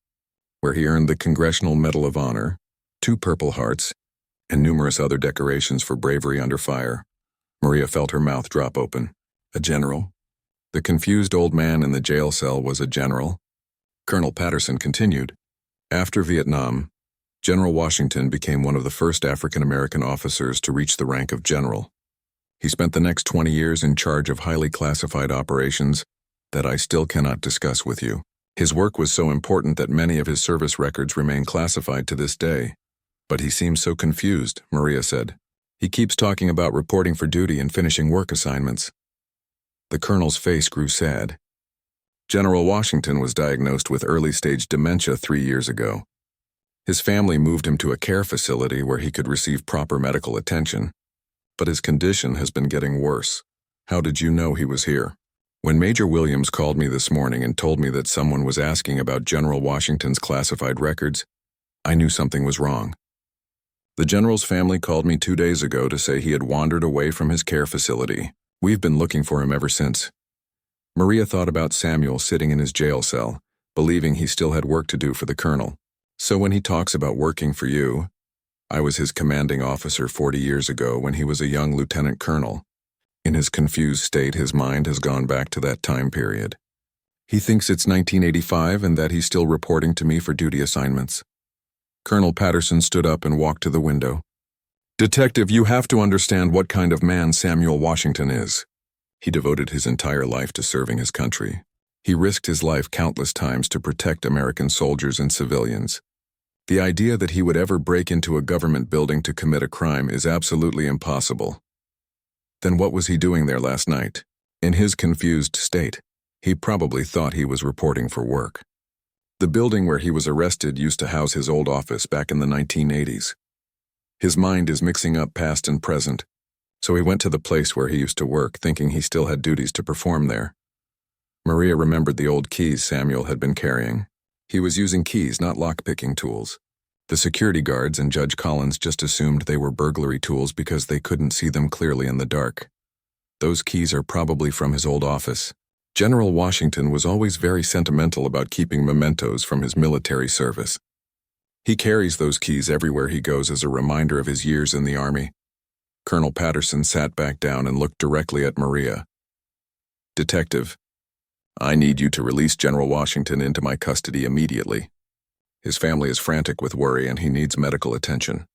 where he earned the Congressional Medal of Honor, 2 Purple Hearts, and numerous other decorations for bravery under fire." Maria felt her mouth drop open. A general? The confused old man in the jail cell was a general? Colonel Patterson continued. After Vietnam, General Washington became one of the first African American officers to reach the rank of general. He spent the next 20 years in charge of highly classified operations that I still cannot discuss with you. His work was so important that many of his service records remain classified to this day. But he seems so confused, Maria said. He keeps talking about reporting for duty and finishing work assignments. The colonel's face grew sad. General Washington was diagnosed with early-stage dementia 3 years ago. His family moved him to a care facility where he could receive proper medical attention. But his condition has been getting worse. How did you know he was here? When Major Williams called me this morning and told me that someone was asking about General Washington's classified records, I knew something was wrong. The general's family called me 2 days ago to say he had wandered away from his care facility. We've been looking for him ever since. Maria thought about Samuel sitting in his jail cell, believing he still had work to do for the colonel. So when he talks about working for you, I was his commanding officer 40 years ago when he was a young lieutenant colonel. In his confused state, his mind has gone back to that time period. He thinks it's 1985 and that he's still reporting to me for duty assignments. Colonel Patterson stood up and walked to the window. Detective, you have to understand what kind of man Samuel Washington is. He devoted his entire life to serving his country. He risked his life countless times to protect American soldiers and civilians. The idea that he would ever break into a government building to commit a crime is absolutely impossible. Then what was he doing there last night? In his confused state, he probably thought he was reporting for work. The building where he was arrested used to house his old office back in the 1980s. His mind is mixing up past and present, so he went to the place where he used to work, thinking he still had duties to perform there. Maria remembered the old keys Samuel had been carrying. He was using keys, not lock-picking tools. The security guards and Judge Collins just assumed they were burglary tools because they couldn't see them clearly in the dark. Those keys are probably from his old office. General Washington was always very sentimental about keeping mementos from his military service. He carries those keys everywhere he goes as a reminder of his years in the Army. Colonel Patterson sat back down and looked directly at Maria. Detective, I need you to release General Washington into my custody immediately. His family is frantic with worry and he needs medical attention.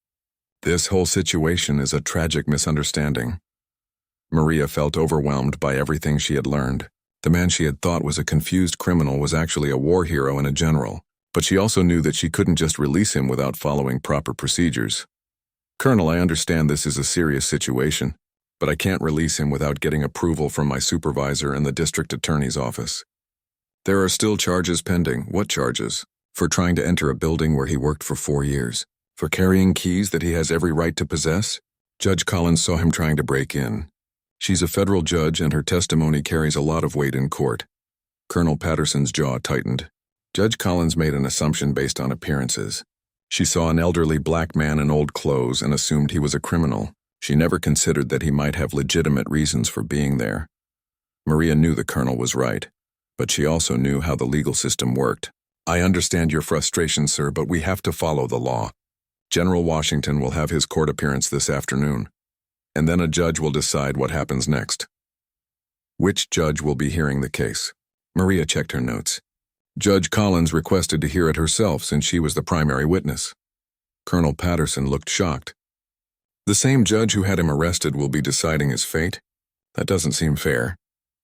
This whole situation is a tragic misunderstanding. Maria felt overwhelmed by everything she had learned. The man she had thought was a confused criminal was actually a war hero and a general, but she also knew that she couldn't just release him without following proper procedures. Colonel, I understand this is a serious situation, but I can't release him without getting approval from my supervisor and the district attorney's office. There are still charges pending. What charges? For trying to enter a building where he worked for 4 years. For carrying keys that he has every right to possess? Judge Collins saw him trying to break in. She's a federal judge and her testimony carries a lot of weight in court. Colonel Patterson's jaw tightened. Judge Collins made an assumption based on appearances. She saw an elderly black man in old clothes and assumed he was a criminal. She never considered that he might have legitimate reasons for being there. Maria knew the colonel was right, but she also knew how the legal system worked. I understand your frustration, sir, but we have to follow the law. General Washington will have his court appearance this afternoon, and then a judge will decide what happens next. Which judge will be hearing the case? Maria checked her notes. Judge Collins requested to hear it herself since she was the primary witness. Colonel Patterson looked shocked. The same judge who had him arrested will be deciding his fate? That doesn't seem fair.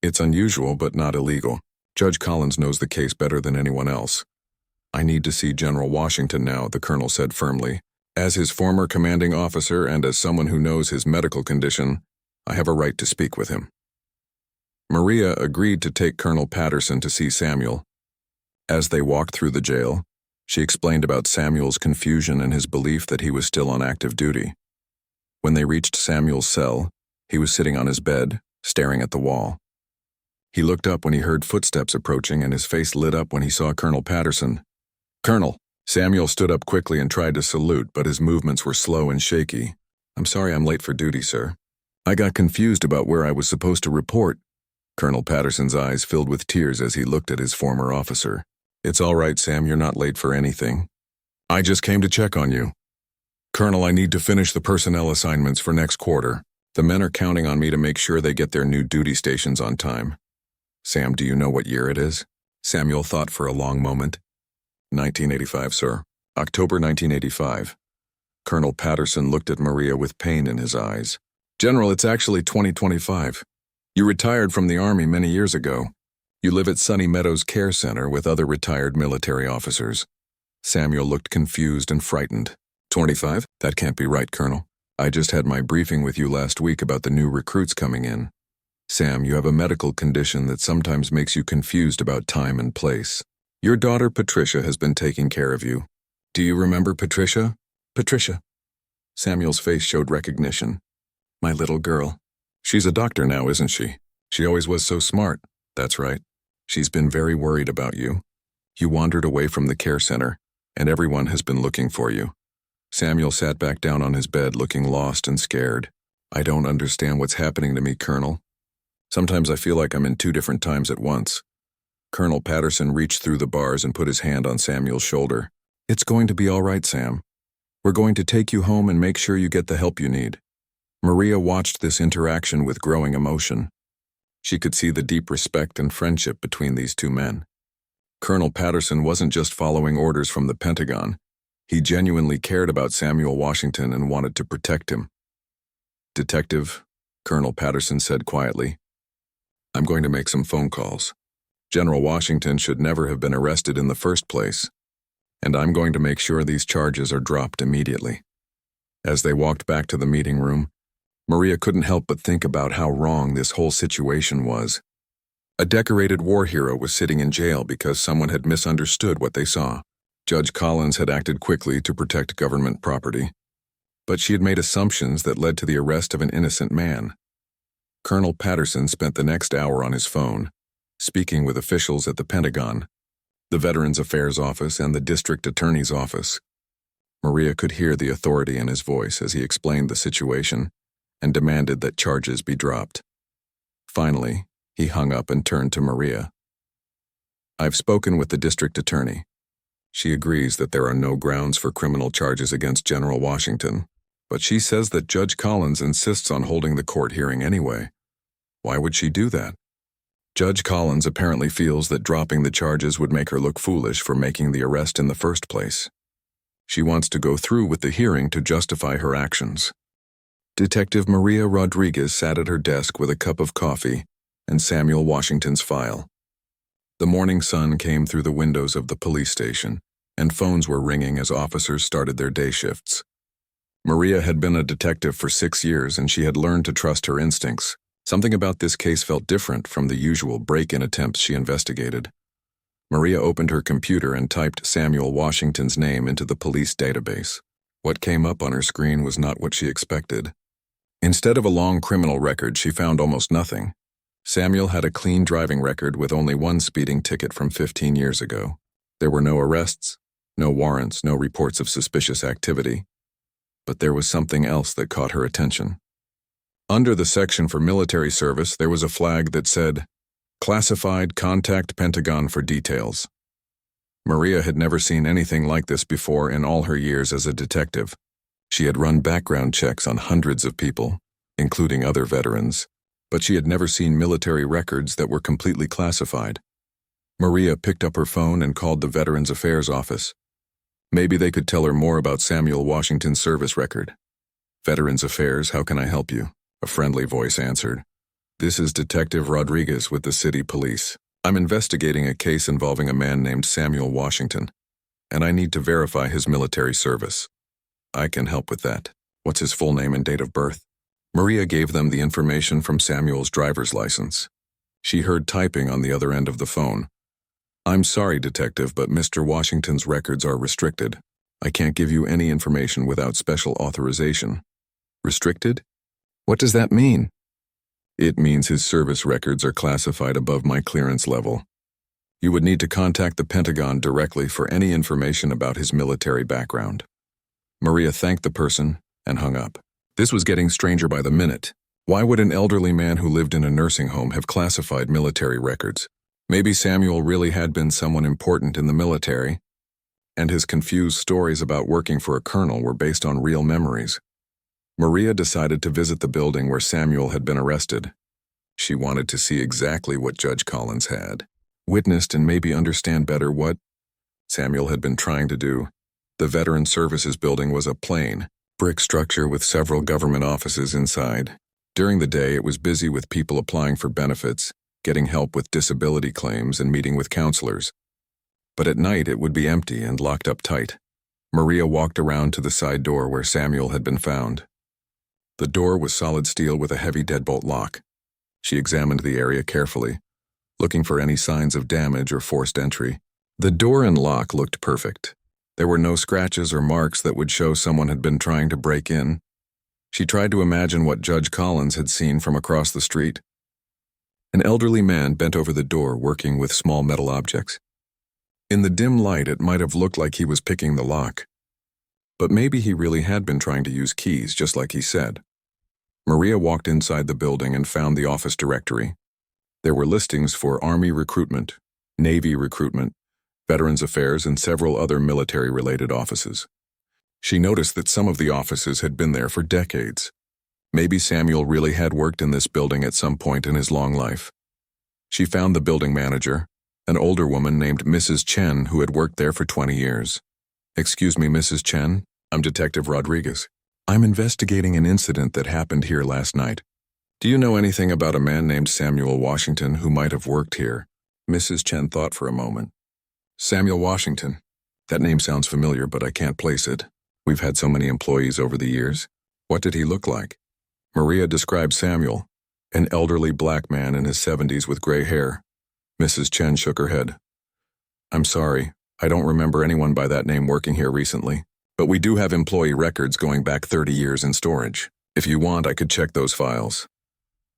It's unusual but not illegal. Judge Collins knows the case better than anyone else. I need to see General Washington now, the colonel said firmly. As his former commanding officer and as someone who knows his medical condition, I have a right to speak with him. Maria agreed to take Colonel Patterson to see Samuel. As they walked through the jail, she explained about Samuel's confusion and his belief that he was still on active duty. When they reached Samuel's cell, he was sitting on his bed, staring at the wall. He looked up when he heard footsteps approaching and his face lit up when he saw Colonel Patterson. Colonel! Samuel stood up quickly and tried to salute, but his movements were slow and shaky. I'm sorry I'm late for duty, sir. I got confused about where I was supposed to report. Colonel Patterson's eyes filled with tears as he looked at his former officer. It's all right, Sam, you're not late for anything. I just came to check on you. Colonel, I need to finish the personnel assignments for next quarter. The men are counting on me to make sure they get their new duty stations on time. Sam, do you know what year it is? Samuel thought for a long moment. 1985, sir. October 1985. Colonel Patterson looked at Maria with pain in his eyes. General, it's actually 2025. You retired from the Army many years ago. You live at Sunny Meadows Care Center with other retired military officers. Samuel looked confused and frightened. 25? That can't be right, Colonel. I just had my briefing with you last week about the new recruits coming in. Sam, you have a medical condition that sometimes makes you confused about time and place. Your daughter Patricia has been taking care of you. Do you remember Patricia? Patricia. Samuel's face showed recognition. My little girl. She's a doctor now, isn't she? She always was so smart. That's right. She's been very worried about you. You wandered away from the care center, and everyone has been looking for you. Samuel sat back down on his bed looking lost and scared. I don't understand what's happening to me, Colonel. Sometimes I feel like I'm in two different times at once. Colonel Patterson reached through the bars and put his hand on Samuel's shoulder. It's going to be all right, Sam. We're going to take you home and make sure you get the help you need. Maria watched this interaction with growing emotion. She could see the deep respect and friendship between these two men. Colonel Patterson wasn't just following orders from the Pentagon. He genuinely cared about Samuel Washington and wanted to protect him. Detective, Colonel Patterson said quietly, I'm going to make some phone calls. General Washington should never have been arrested in the first place, and I'm going to make sure these charges are dropped immediately. As they walked back to the meeting room, Maria couldn't help but think about how wrong this whole situation was. A decorated war hero was sitting in jail because someone had misunderstood what they saw. Judge Collins had acted quickly to protect government property, but she had made assumptions that led to the arrest of an innocent man. Colonel Patterson spent the next hour on his phone, speaking with officials at the Pentagon, the Veterans Affairs Office, and the District Attorney's Office. Maria could hear the authority in his voice as he explained the situation and demanded that charges be dropped. Finally, he hung up and turned to Maria. I've spoken with the district attorney. She agrees that there are no grounds for criminal charges against General Washington, but she says that Judge Collins insists on holding the court hearing anyway. Why would she do that? Judge Collins apparently feels that dropping the charges would make her look foolish for making the arrest in the first place. She wants to go through with the hearing to justify her actions. Detective Maria Rodriguez sat at her desk with a cup of coffee and Samuel Washington's file. The morning sun came through the windows of the police station, and phones were ringing as officers started their day shifts. Maria had been a detective for 6 years, and she had learned to trust her instincts. Something about this case felt different from the usual break-in attempts she investigated. Maria opened her computer and typed Samuel Washington's name into the police database. What came up on her screen was not what she expected. Instead of a long criminal record, she found almost nothing. Samuel had a clean driving record with only one speeding ticket from 15 years ago. There were no arrests, no warrants, no reports of suspicious activity. But there was something else that caught her attention. Under the section for military service, there was a flag that said, Classified, contact Pentagon for details. Maria had never seen anything like this before in all her years as a detective. She had run background checks on hundreds of people, including other veterans, but she had never seen military records that were completely classified. Maria picked up her phone and called the Veterans Affairs Office. Maybe they could tell her more about Samuel Washington's service record. Veterans Affairs, how can I help you? A friendly voice answered. This is Detective Rodriguez with the city police. I'm investigating a case involving a man named Samuel Washington, and I need to verify his military service. I can help with that. What's his full name and date of birth? Maria gave them the information from Samuel's driver's license. She heard typing on the other end of the phone. I'm sorry, Detective, but Mr. Washington's records are restricted. I can't give you any information without special authorization. Restricted? What does that mean? It means his service records are classified above my clearance level. You would need to contact the Pentagon directly for any information about his military background. Maria thanked the person and hung up. This was getting stranger by the minute. Why would an elderly man who lived in a nursing home have classified military records? Maybe Samuel really had been someone important in the military, and his confused stories about working for a colonel were based on real memories. Maria decided to visit the building where Samuel had been arrested. She wanted to see exactly what Judge Collins had witnessed and maybe understand better what Samuel had been trying to do. The Veteran Services Building was a plain, brick structure with several government offices inside. During the day, it was busy with people applying for benefits, getting help with disability claims, and meeting with counselors. But at night, it would be empty and locked up tight. Maria walked around to the side door where Samuel had been found. The door was solid steel with a heavy deadbolt lock. She examined the area carefully, looking for any signs of damage or forced entry. The door and lock looked perfect. There were no scratches or marks that would show someone had been trying to break in. She tried to imagine what Judge Collins had seen from across the street. An elderly man bent over the door working with small metal objects. In the dim light, it might have looked like he was picking the lock. But maybe he really had been trying to use keys, just like he said. Maria walked inside the building and found the office directory. There were listings for Army recruitment, Navy recruitment, Veterans Affairs, and several other military-related offices. She noticed that some of the offices had been there for decades. Maybe Samuel really had worked in this building at some point in his long life. She found the building manager, an older woman named Mrs. Chen, who had worked there for 20 years. "Excuse me, Mrs. Chen, I'm Detective Rodriguez. I'm investigating an incident that happened here last night. Do you know anything about a man named Samuel Washington who might have worked here?" Mrs. Chen thought for a moment. "Samuel Washington. That name sounds familiar, but I can't place it. We've had so many employees over the years. What did he look like?" Maria described Samuel, an elderly black man in his 70s with gray hair. Mrs. Chen shook her head. "I'm sorry, I don't remember anyone by that name working here recently, but we do have employee records going back 30 years in storage. If you want, I could check those files."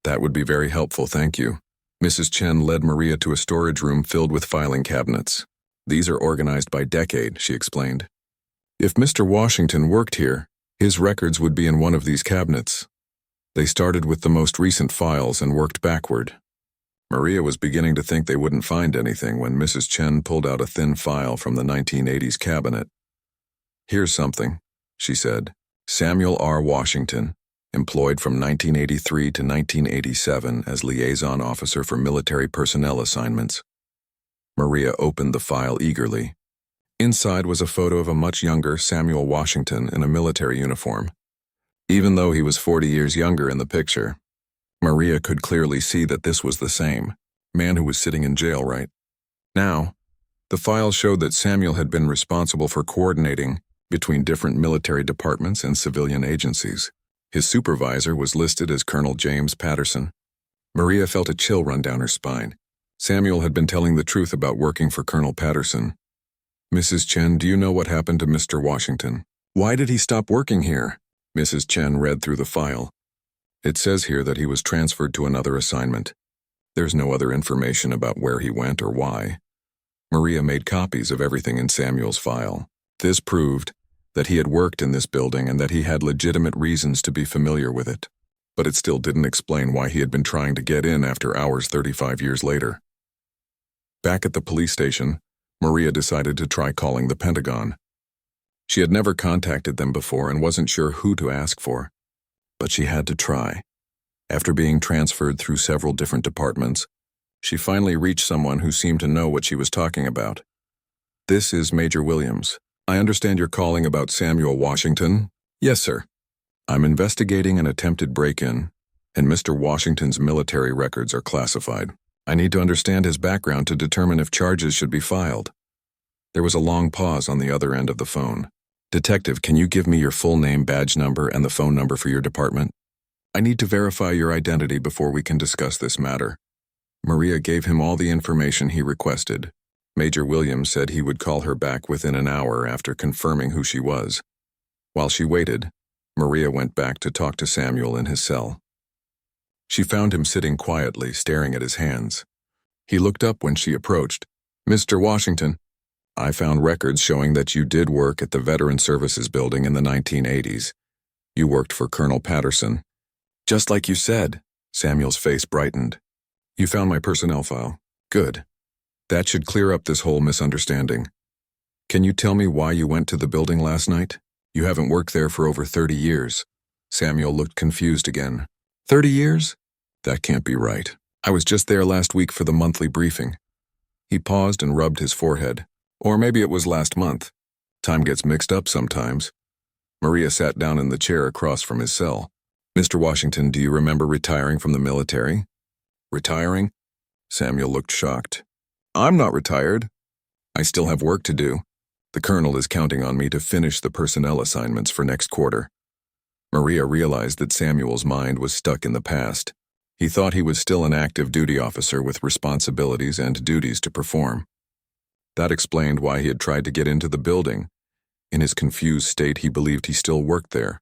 "That would be very helpful, thank you." Mrs. Chen led Maria to a storage room filled with filing cabinets. "These are organized by decade," she explained. "If Mr. Washington worked here, his records would be in one of these cabinets." They started with the most recent files and worked backward. Maria was beginning to think they wouldn't find anything when Mrs. Chen pulled out a thin file from the 1980s cabinet. "Here's something," she said. "Samuel R. Washington, employed from 1983 to 1987 as liaison officer for military personnel assignments." Maria opened the file eagerly. Inside was a photo of a much younger Samuel Washington in a military uniform. Even though he was 40 years younger in the picture, Maria could clearly see that this was the same man who was sitting in jail right now. The file showed that Samuel had been responsible for coordinating between different military departments and civilian agencies. His supervisor was listed as Colonel James Patterson. Maria felt a chill run down her spine. Samuel had been telling the truth about working for Colonel Patterson. "Mrs. Chen, do you know what happened to Mr. Washington? Why did he stop working here?" Mrs. Chen read through the file. "It says here that he was transferred to another assignment. There's no other information about where he went or why." Maria made copies of everything in Samuel's file. This proved that he had worked in this building and that he had legitimate reasons to be familiar with it. But it still didn't explain why he had been trying to get in after hours 35 years later. Back at the police station, Maria decided to try calling the Pentagon. She had never contacted them before and wasn't sure who to ask for. But she had to try. After being transferred through several different departments, she finally reached someone who seemed to know what she was talking about. "This is Major Williams. I understand you're calling about Samuel Washington?" "Yes, sir. I'm investigating an attempted break-in, and Mr. Washington's military records are classified. I need to understand his background to determine if charges should be filed." There was a long pause on the other end of the phone. "Detective, can you give me your full name, badge number, and the phone number for your department? I need to verify your identity before we can discuss this matter." Maria gave him all the information he requested. Major Williams said he would call her back within an hour after confirming who she was. While she waited, Maria went back to talk to Samuel in his cell. She found him sitting quietly, staring at his hands. He looked up when she approached. "Mr. Washington, I found records showing that you did work at the Veteran Services Building in the 1980s. You worked for Colonel Patterson." "Just like you said." Samuel's face brightened. "You found my personnel file. Good. That should clear up this whole misunderstanding. Can you tell me why you went to the building last night? You haven't worked there for over 30 years. Samuel looked confused again. 30 years? That can't be right. I was just there last week for the monthly briefing. He paused and rubbed his forehead. Or maybe it was last month. Time gets mixed up sometimes. Maria sat down in the chair across from his cell. Mr. Washington, do you remember retiring from the military? Retiring? Samuel looked shocked. I'm not retired. I still have work to do. The colonel is counting on me to finish the personnel assignments for next quarter. Maria realized that Samuel's mind was stuck in the past. He thought he was still an active duty officer with responsibilities and duties to perform. That explained why he had tried to get into the building. In his confused state, he believed he still worked there.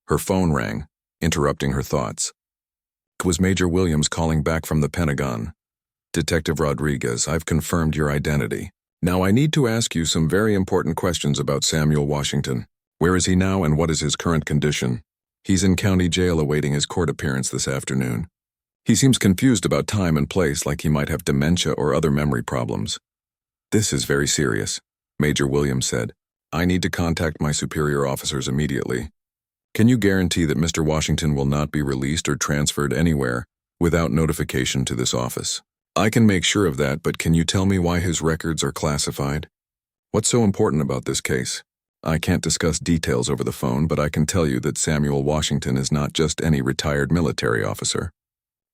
Her phone rang, interrupting her thoughts. It was Major Williams calling back from the Pentagon. Detective Rodriguez, I've confirmed your identity. Now I need to ask you some very important questions about Samuel Washington. Where is he now and what is his current condition? He's in county jail awaiting his court appearance this afternoon. He seems confused about time and place, like he might have dementia or other memory problems. This is very serious, Major Williams said. I need to contact my superior officers immediately. Can you guarantee that Mr. Washington will not be released or transferred anywhere without notification to this office? I can make sure of that, but can you tell me why his records are classified? What's so important about this case? I can't discuss details over the phone, but I can tell you that Samuel Washington is not just any retired military officer.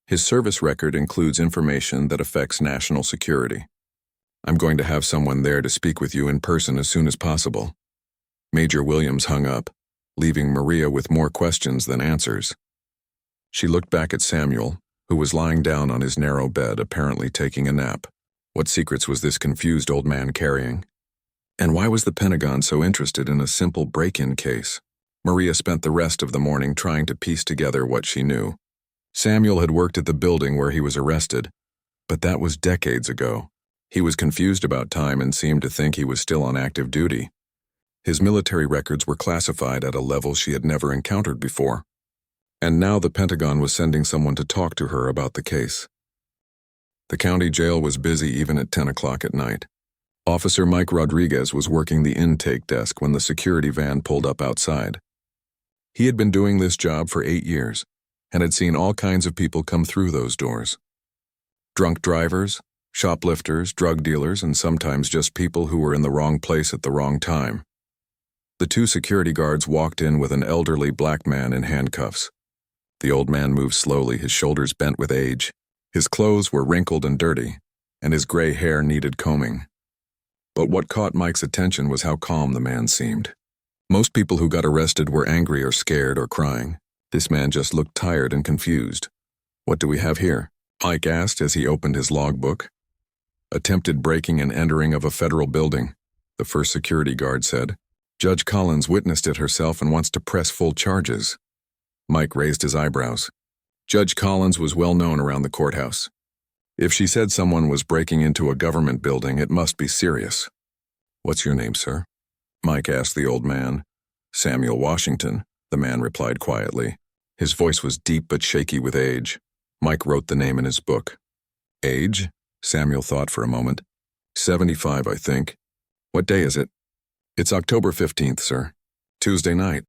His service record includes information that affects national security. I'm going to have someone there to speak with you in person as soon as possible. Major Williams hung up, leaving Maria with more questions than answers. She looked back at Samuel, who was lying down on his narrow bed, apparently taking a nap. What secrets was this confused old man carrying? And why was the Pentagon so interested in a simple break-in case? Maria spent the rest of the morning trying to piece together what she knew. Samuel had worked at the building where he was arrested, but that was decades ago. He was confused about time and seemed to think he was still on active duty. His military records were classified at a level she had never encountered before. And now the Pentagon was sending someone to talk to her about the case. The county jail was busy even at 10 o'clock at night. Officer Mike Rodriguez was working the intake desk when the security van pulled up outside. He had been doing this job for 8 years and had seen all kinds of people come through those doors. Drunk drivers, shoplifters, drug dealers, and sometimes just people who were in the wrong place at the wrong time. The 2 security guards walked in with an elderly black man in handcuffs. The old man moved slowly, his shoulders bent with age. His clothes were wrinkled and dirty, and his gray hair needed combing. But what caught Mike's attention was how calm the man seemed. Most people who got arrested were angry or scared or crying. This man just looked tired and confused. What do we have here? Mike asked as he opened his logbook. Attempted breaking and entering of a federal building, the first security guard said. Judge Collins witnessed it herself and wants to press full charges. Mike raised his eyebrows. Judge Collins was well known around the courthouse. If she said someone was breaking into a government building, it must be serious. What's your name, sir? Mike asked the old man. Samuel Washington, the man replied quietly. His voice was deep but shaky with age. Mike wrote the name in his book. Age? Samuel thought for a moment. 75, I think. What day is it? It's October 15th, sir. Tuesday night.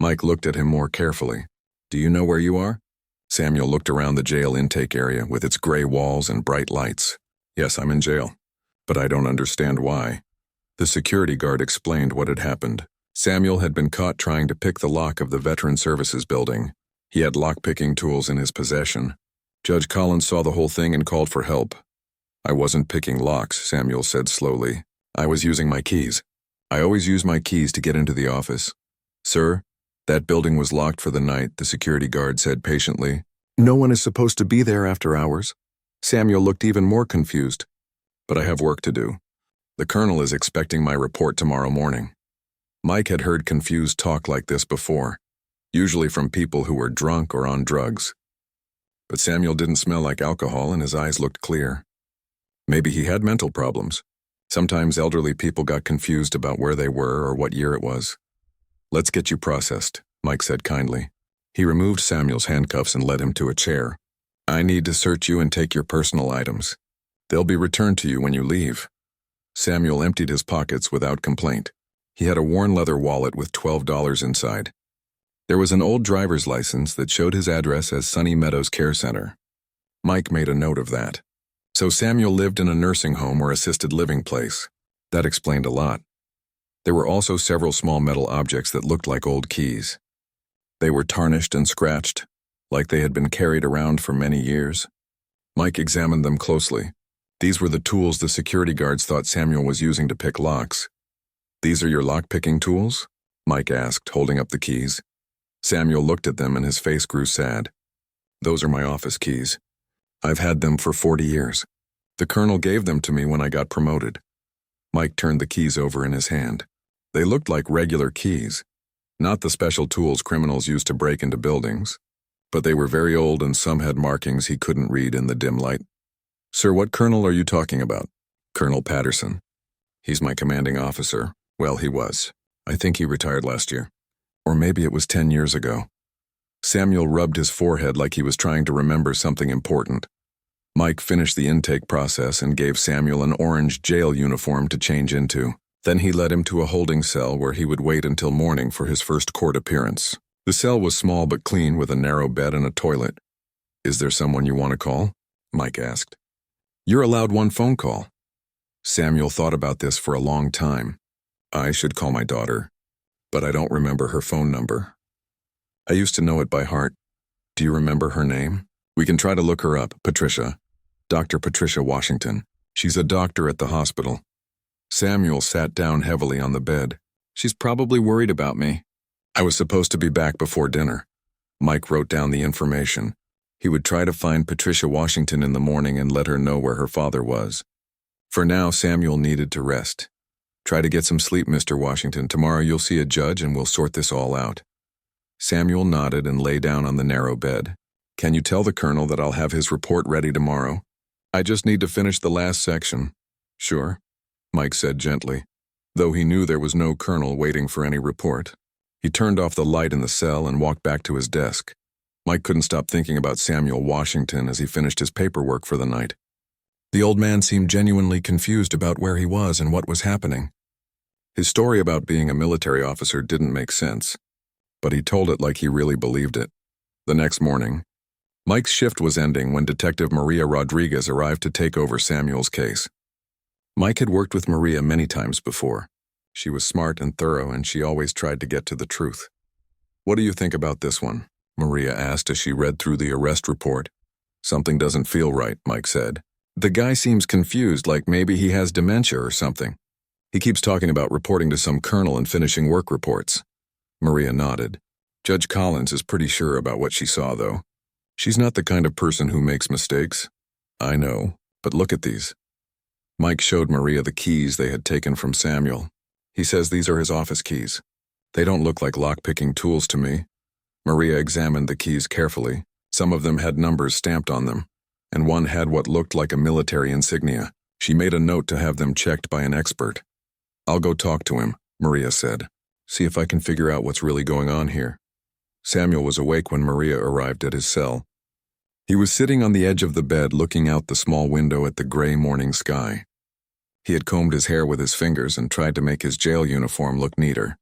Mike looked at him more carefully. Do you know where you are? Samuel looked around the jail intake area with its gray walls and bright lights. Yes, I'm in jail. But I don't understand why. The security guard explained what had happened. Samuel had been caught trying to pick the lock of the Veteran Services building. He had lock-picking tools in his possession. Judge Collins saw the whole thing and called for help. I wasn't picking locks, Samuel said slowly. I was using my keys. I always use my keys to get into the office. Sir, that building was locked for the night, the security guard said patiently. No one is supposed to be there after hours. Samuel looked even more confused. But I have work to do. The colonel is expecting my report tomorrow morning. Mike had heard confused talk like this before, usually from people who were drunk or on drugs. But Samuel didn't smell like alcohol and his eyes looked clear. Maybe he had mental problems. Sometimes elderly people got confused about where they were or what year it was. Let's get you processed, Mike said kindly. He removed Samuel's handcuffs and led him to a chair. I need to search you and take your personal items. They'll be returned to you when you leave. Samuel emptied his pockets without complaint. He had a worn leather wallet with $12 inside. There was an old driver's license that showed his address as Sunny Meadows Care Center. Mike made a note of that. So Samuel lived in a nursing home or assisted living place. That explained a lot. There were also several small metal objects that looked like old keys. They were tarnished and scratched, like they had been carried around for many years. Mike examined them closely. These were the tools the security guards thought Samuel was using to pick locks. "These are your lock-picking tools?" Mike asked, holding up the keys. Samuel looked at them and his face grew sad. "Those are my office keys. I've had them for 40 years. The colonel gave them to me when I got promoted." Mike turned the keys over in his hand. They looked like regular keys, not the special tools criminals used to break into buildings, but they were very old and some had markings he couldn't read in the dim light. "Sir, what colonel are you talking about?" "Colonel Patterson. He's my commanding officer. Well, he was. I think he retired last year. Or maybe it was 10 years ago." Samuel rubbed his forehead like he was trying to remember something important. Mike finished the intake process and gave Samuel an orange jail uniform to change into. Then he led him to a holding cell where he would wait until morning for his first court appearance. The cell was small but clean with a narrow bed and a toilet. "Is there someone you want to call?" Mike asked. "You're allowed one phone call." Samuel thought about this for a long time. "I should call my daughter, but I don't remember her phone number. I used to know it by heart. Do you remember her name? We can try to look her up. Patricia. Dr. Patricia Washington. She's a doctor at the hospital." Samuel sat down heavily on the bed. "She's probably worried about me. I was supposed to be back before dinner." Mike wrote down the information. He would try to find Patricia Washington in the morning and let her know where her father was. For now, Samuel needed to rest. "Try to get some sleep, Mr. Washington. Tomorrow you'll see a judge and we'll sort this all out." Samuel nodded and lay down on the narrow bed. "Can you tell the colonel that I'll have his report ready tomorrow? I just need to finish the last section." "Sure," Mike said gently, though he knew there was no colonel waiting for any report. He turned off the light in the cell and walked back to his desk. Mike couldn't stop thinking about Samuel Washington as he finished his paperwork for the night. The old man seemed genuinely confused about where he was and what was happening. His story about being a military officer didn't make sense, but he told it like he really believed it. The next morning, Mike's shift was ending when Detective Maria Rodriguez arrived to take over Samuel's case. Mike had worked with Maria many times before. She was smart and thorough, and she always tried to get to the truth. "What do you think about this one?" Maria asked as she read through the arrest report. "Something doesn't feel right," Mike said. "The guy seems confused, like maybe he has dementia or something. He keeps talking about reporting to some colonel and finishing work reports." Maria nodded. "Judge Collins is pretty sure about what she saw, though. She's not the kind of person who makes mistakes." "I know, but look at these." Mike showed Maria the keys they had taken from Samuel. He says these are his office keys. "They don't look like lock-picking tools to me." Maria examined the keys carefully. Some of them had numbers stamped on them, and one had what looked like a military insignia. She made a note to have them checked by an expert. "I'll go talk to him," Maria said. "See if I can figure out what's really going on here." Samuel was awake when Maria arrived at his cell. He was sitting on the edge of the bed looking out the small window at the gray morning sky. He had combed his hair with his fingers and tried to make his jail uniform look neater.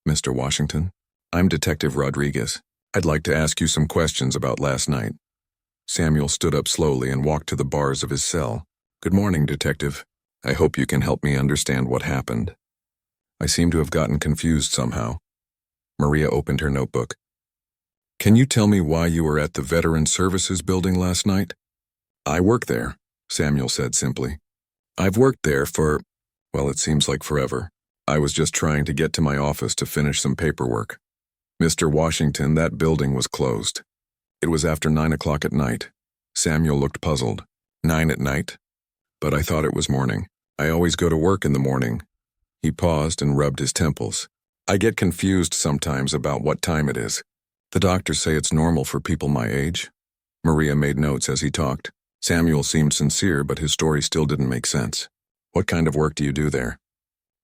"Mr. Washington, I'm Detective Rodriguez. I'd like to ask you some questions about last night." Samuel stood up slowly and walked to the bars of his cell. "Good morning, Detective. I hope you can help me understand what happened. I seem to have gotten confused somehow." Maria opened her notebook. "Can you tell me why you were at the Veteran Services Building last night?" "I work there," Samuel said simply. "I've worked there for, well, it seems like forever. I was just trying to get to my office to finish some paperwork." "Mr. Washington, that building was closed. It was after 9 o'clock at night." Samuel looked puzzled. "9 at night? But I thought it was morning. I always go to work in the morning." He paused and rubbed his temples. "I get confused sometimes about what time it is. The doctors say it's normal for people my age." Maria made notes as he talked. Samuel seemed sincere, but his story still didn't make sense. "What kind of work do you do there?"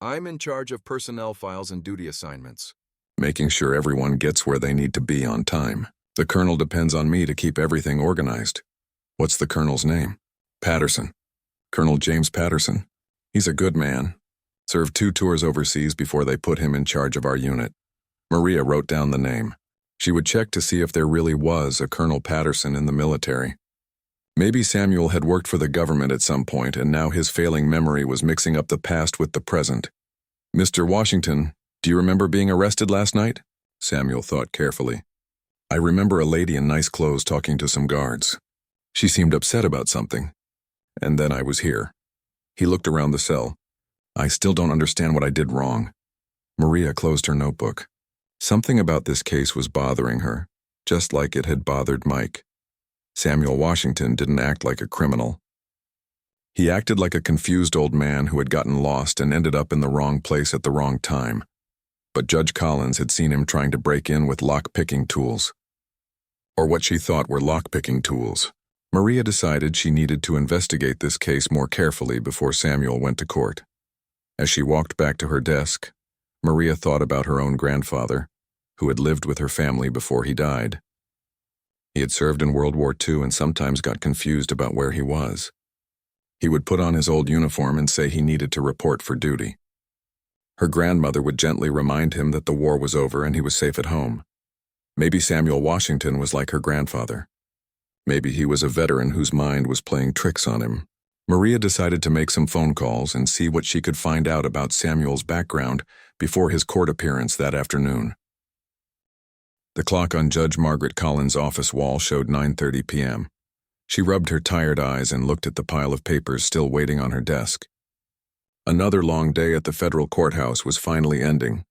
"I'm in charge of personnel files and duty assignments, making sure everyone gets where they need to be on time. The colonel depends on me to keep everything organized." "What's the colonel's name?" "Patterson. Colonel James Patterson. He's a good man. Served 2 tours overseas before they put him in charge of our unit." Maria wrote down the name. She would check to see if there really was a Colonel Patterson in the military. Maybe Samuel had worked for the government at some point, and now his failing memory was mixing up the past with the present. "Mr. Washington, do you remember being arrested last night?" Samuel thought carefully. "I remember a lady in nice clothes talking to some guards. She seemed upset about something. And then I was here." He looked around the cell. "I still don't understand what I did wrong." Maria closed her notebook. Something about this case was bothering her, just like it had bothered Mike. Samuel Washington didn't act like a criminal. He acted like a confused old man who had gotten lost and ended up in the wrong place at the wrong time. But Judge Collins had seen him trying to break in with lock-picking tools. Or what she thought were lock-picking tools. Maria decided she needed to investigate this case more carefully before Samuel went to court. As she walked back to her desk, Maria thought about her own grandfather, who had lived with her family before he died. He had served in World War II and sometimes got confused about where he was. He would put on his old uniform and say he needed to report for duty. Her grandmother would gently remind him that the war was over and he was safe at home. Maybe Samuel Washington was like her grandfather. Maybe he was a veteran whose mind was playing tricks on him. Maria decided to make some phone calls and see what she could find out about Samuel's background before his court appearance that afternoon. The clock on Judge Margaret Collins' office wall showed 9:30 p.m. She rubbed her tired eyes and looked at the pile of papers still waiting on her desk. Another long day at the federal courthouse was finally ending.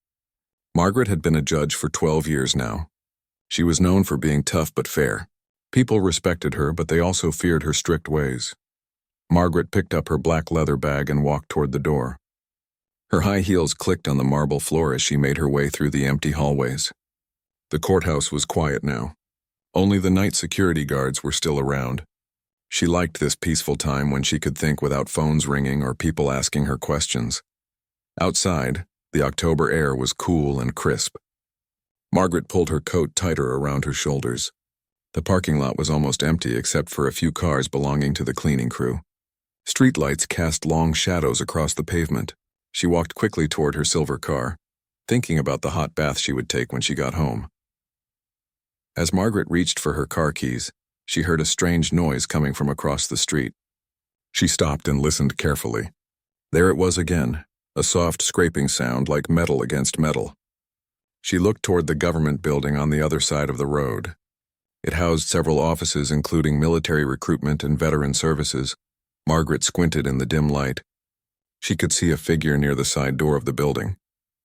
Margaret had been a judge for 12 years now. She was known for being tough but fair. People respected her, but they also feared her strict ways. Margaret picked up her black leather bag and walked toward the door. Her high heels clicked on the marble floor as she made her way through the empty hallways. The courthouse was quiet now. Only the night security guards were still around. She liked this peaceful time when she could think without phones ringing or people asking her questions. Outside, the October air was cool and crisp. Margaret pulled her coat tighter around her shoulders. The parking lot was almost empty except for a few cars belonging to the cleaning crew. Streetlights cast long shadows across the pavement. She walked quickly toward her silver car, thinking about the hot bath she would take when she got home. As Margaret reached for her car keys, she heard a strange noise coming from across the street. She stopped and listened carefully. There it was again, a soft scraping sound like metal against metal. She looked toward the government building on the other side of the road. It housed several offices including military recruitment and veteran services. Margaret squinted in the dim light. She could see a figure near the side door of the building.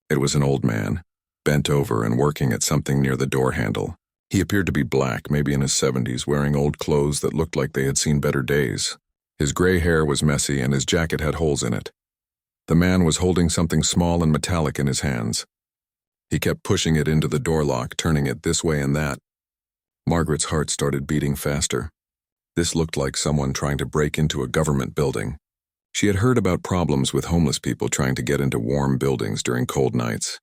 It was an old man, bent over and working at something near the door handle. He appeared to be black, maybe in his 70s, wearing old clothes that looked like they had seen better days. His gray hair was messy and his jacket had holes in it. The man was holding something small and metallic in his hands. He kept pushing it into the door lock, turning it this way and that. Margaret's heart started beating faster. This looked like someone trying to break into a government building. She had heard about problems with homeless people trying to get into warm buildings during cold nights.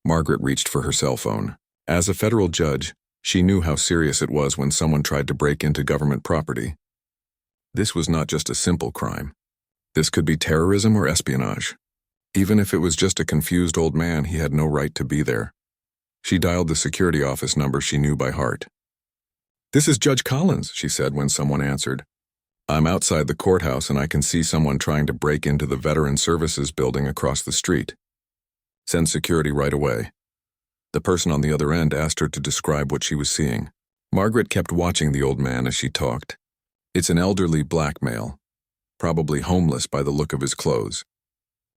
Margaret reached for her cell phone. As a federal judge, she knew how serious it was when someone tried to break into government property. This was not just a simple crime. This could be terrorism or espionage. Even if it was just a confused old man, he had no right to be there. She dialed the security office number she knew by heart. "This is Judge Collins," she said when someone answered. "I'm outside the courthouse and I can see someone trying to break into the Veteran Services building across the street." "Send security right away." The person on the other end asked her to describe what she was seeing. Margaret kept watching the old man as she talked. It's an elderly black male, probably homeless by the look of his clothes.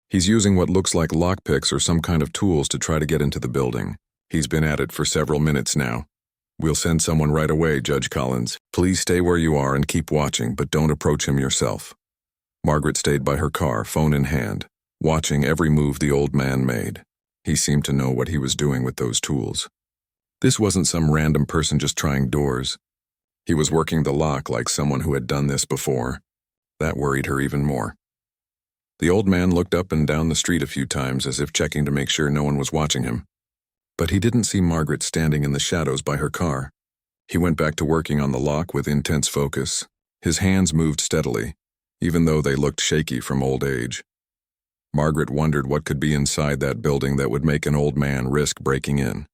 He's using what looks like lockpicks or some kind of tools to try to get into the building. He's been at it for several minutes now. "We'll send someone right away, Judge Collins. Please stay where you are and keep watching, but don't approach him yourself." Margaret stayed by her car, phone in hand, watching every move the old man made. He seemed to know what he was doing with those tools. This wasn't some random person just trying doors. He was working the lock like someone who had done this before. That worried her even more. The old man looked up and down the street a few times as if checking to make sure no one was watching him. But he didn't see Margaret standing in the shadows by her car. He went back to working on the lock with intense focus. His hands moved steadily, even though they looked shaky from old age. Margaret wondered what could be inside that building that would make an old man risk breaking in.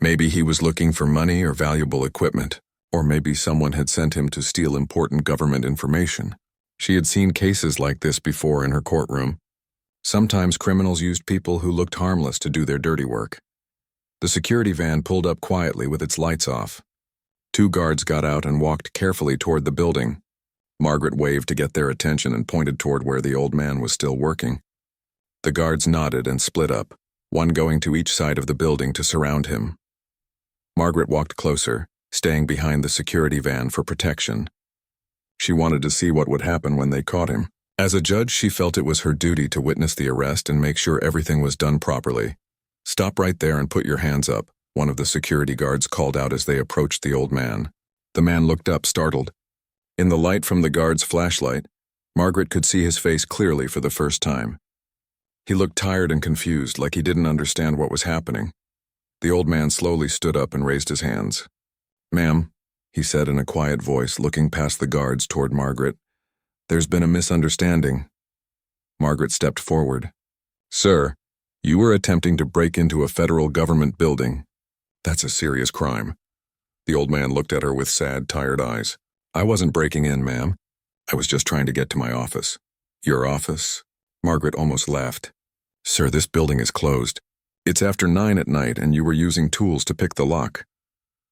Maybe he was looking for money or valuable equipment, or maybe someone had sent him to steal important government information. She had seen cases like this before in her courtroom. Sometimes criminals used people who looked harmless to do their dirty work. The security van pulled up quietly with its lights off. 2 guards got out and walked carefully toward the building. Margaret waved to get their attention and pointed toward where the old man was still working. The guards nodded and split up, one going to each side of the building to surround him. Margaret walked closer, staying behind the security van for protection. She wanted to see what would happen when they caught him. As a judge, she felt it was her duty to witness the arrest and make sure everything was done properly. "Stop right there and put your hands up," one of the security guards called out as they approached the old man. The man looked up, startled. In the light from the guard's flashlight, Margaret could see his face clearly for the first time. He looked tired and confused, like he didn't understand what was happening. The old man slowly stood up and raised his hands. "Ma'am," he said in a quiet voice, looking past the guards toward Margaret, "there's been a misunderstanding." Margaret stepped forward. "Sir, you were attempting to break into a federal government building. That's a serious crime." The old man looked at her with sad, tired eyes. "I wasn't breaking in, ma'am. I was just trying to get to my office." "Your office?" Margaret almost laughed. "Sir, this building is closed. It's after 9 at night and you were using tools to pick the lock."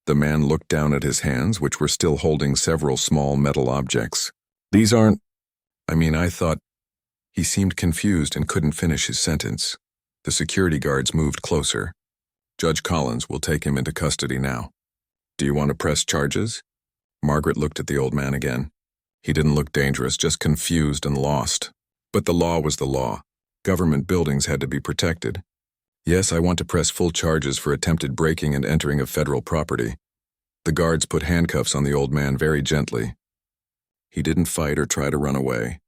The man looked down at his hands, which were still holding several small metal objects. "These aren't... I thought..." He seemed confused and couldn't finish his sentence. The security guards moved closer. "Judge Collins will take him into custody now. Do you want to press charges?" Margaret looked at the old man again. He didn't look dangerous, just confused and lost. But the law was the law. Government buildings had to be protected. "Yes, I want to press full charges for attempted breaking and entering of federal property." The guards put handcuffs on the old man very gently. He didn't fight or try to run away.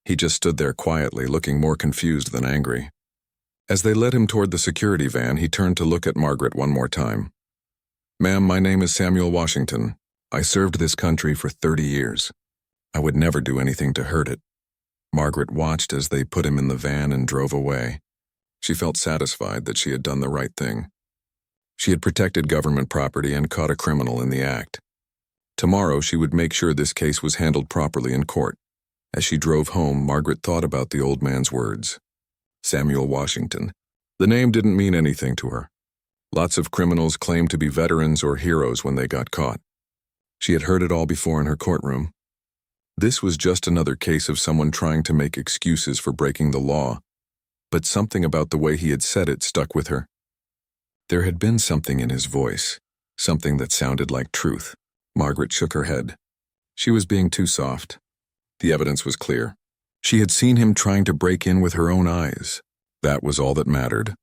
He just stood there quietly, looking more confused than angry. As they led him toward the security van, he turned to look at Margaret one more time. "Ma'am, my name is Samuel Washington. I served this country for 30 years. I would never do anything to hurt it." Margaret watched as they put him in the van and drove away. She felt satisfied that she had done the right thing. She had protected government property and caught a criminal in the act. Tomorrow she would make sure this case was handled properly in court. As she drove home, Margaret thought about the old man's words. Samuel Washington. The name didn't mean anything to her. Lots of criminals claimed to be veterans or heroes when they got caught. She had heard it all before in her courtroom. This was just another case of someone trying to make excuses for breaking the law. But something about the way he had said it stuck with her. There had been something in his voice, something that sounded like truth. Margaret shook her head. She was being too soft. The evidence was clear. She had seen him trying to break in with her own eyes. That was all that mattered.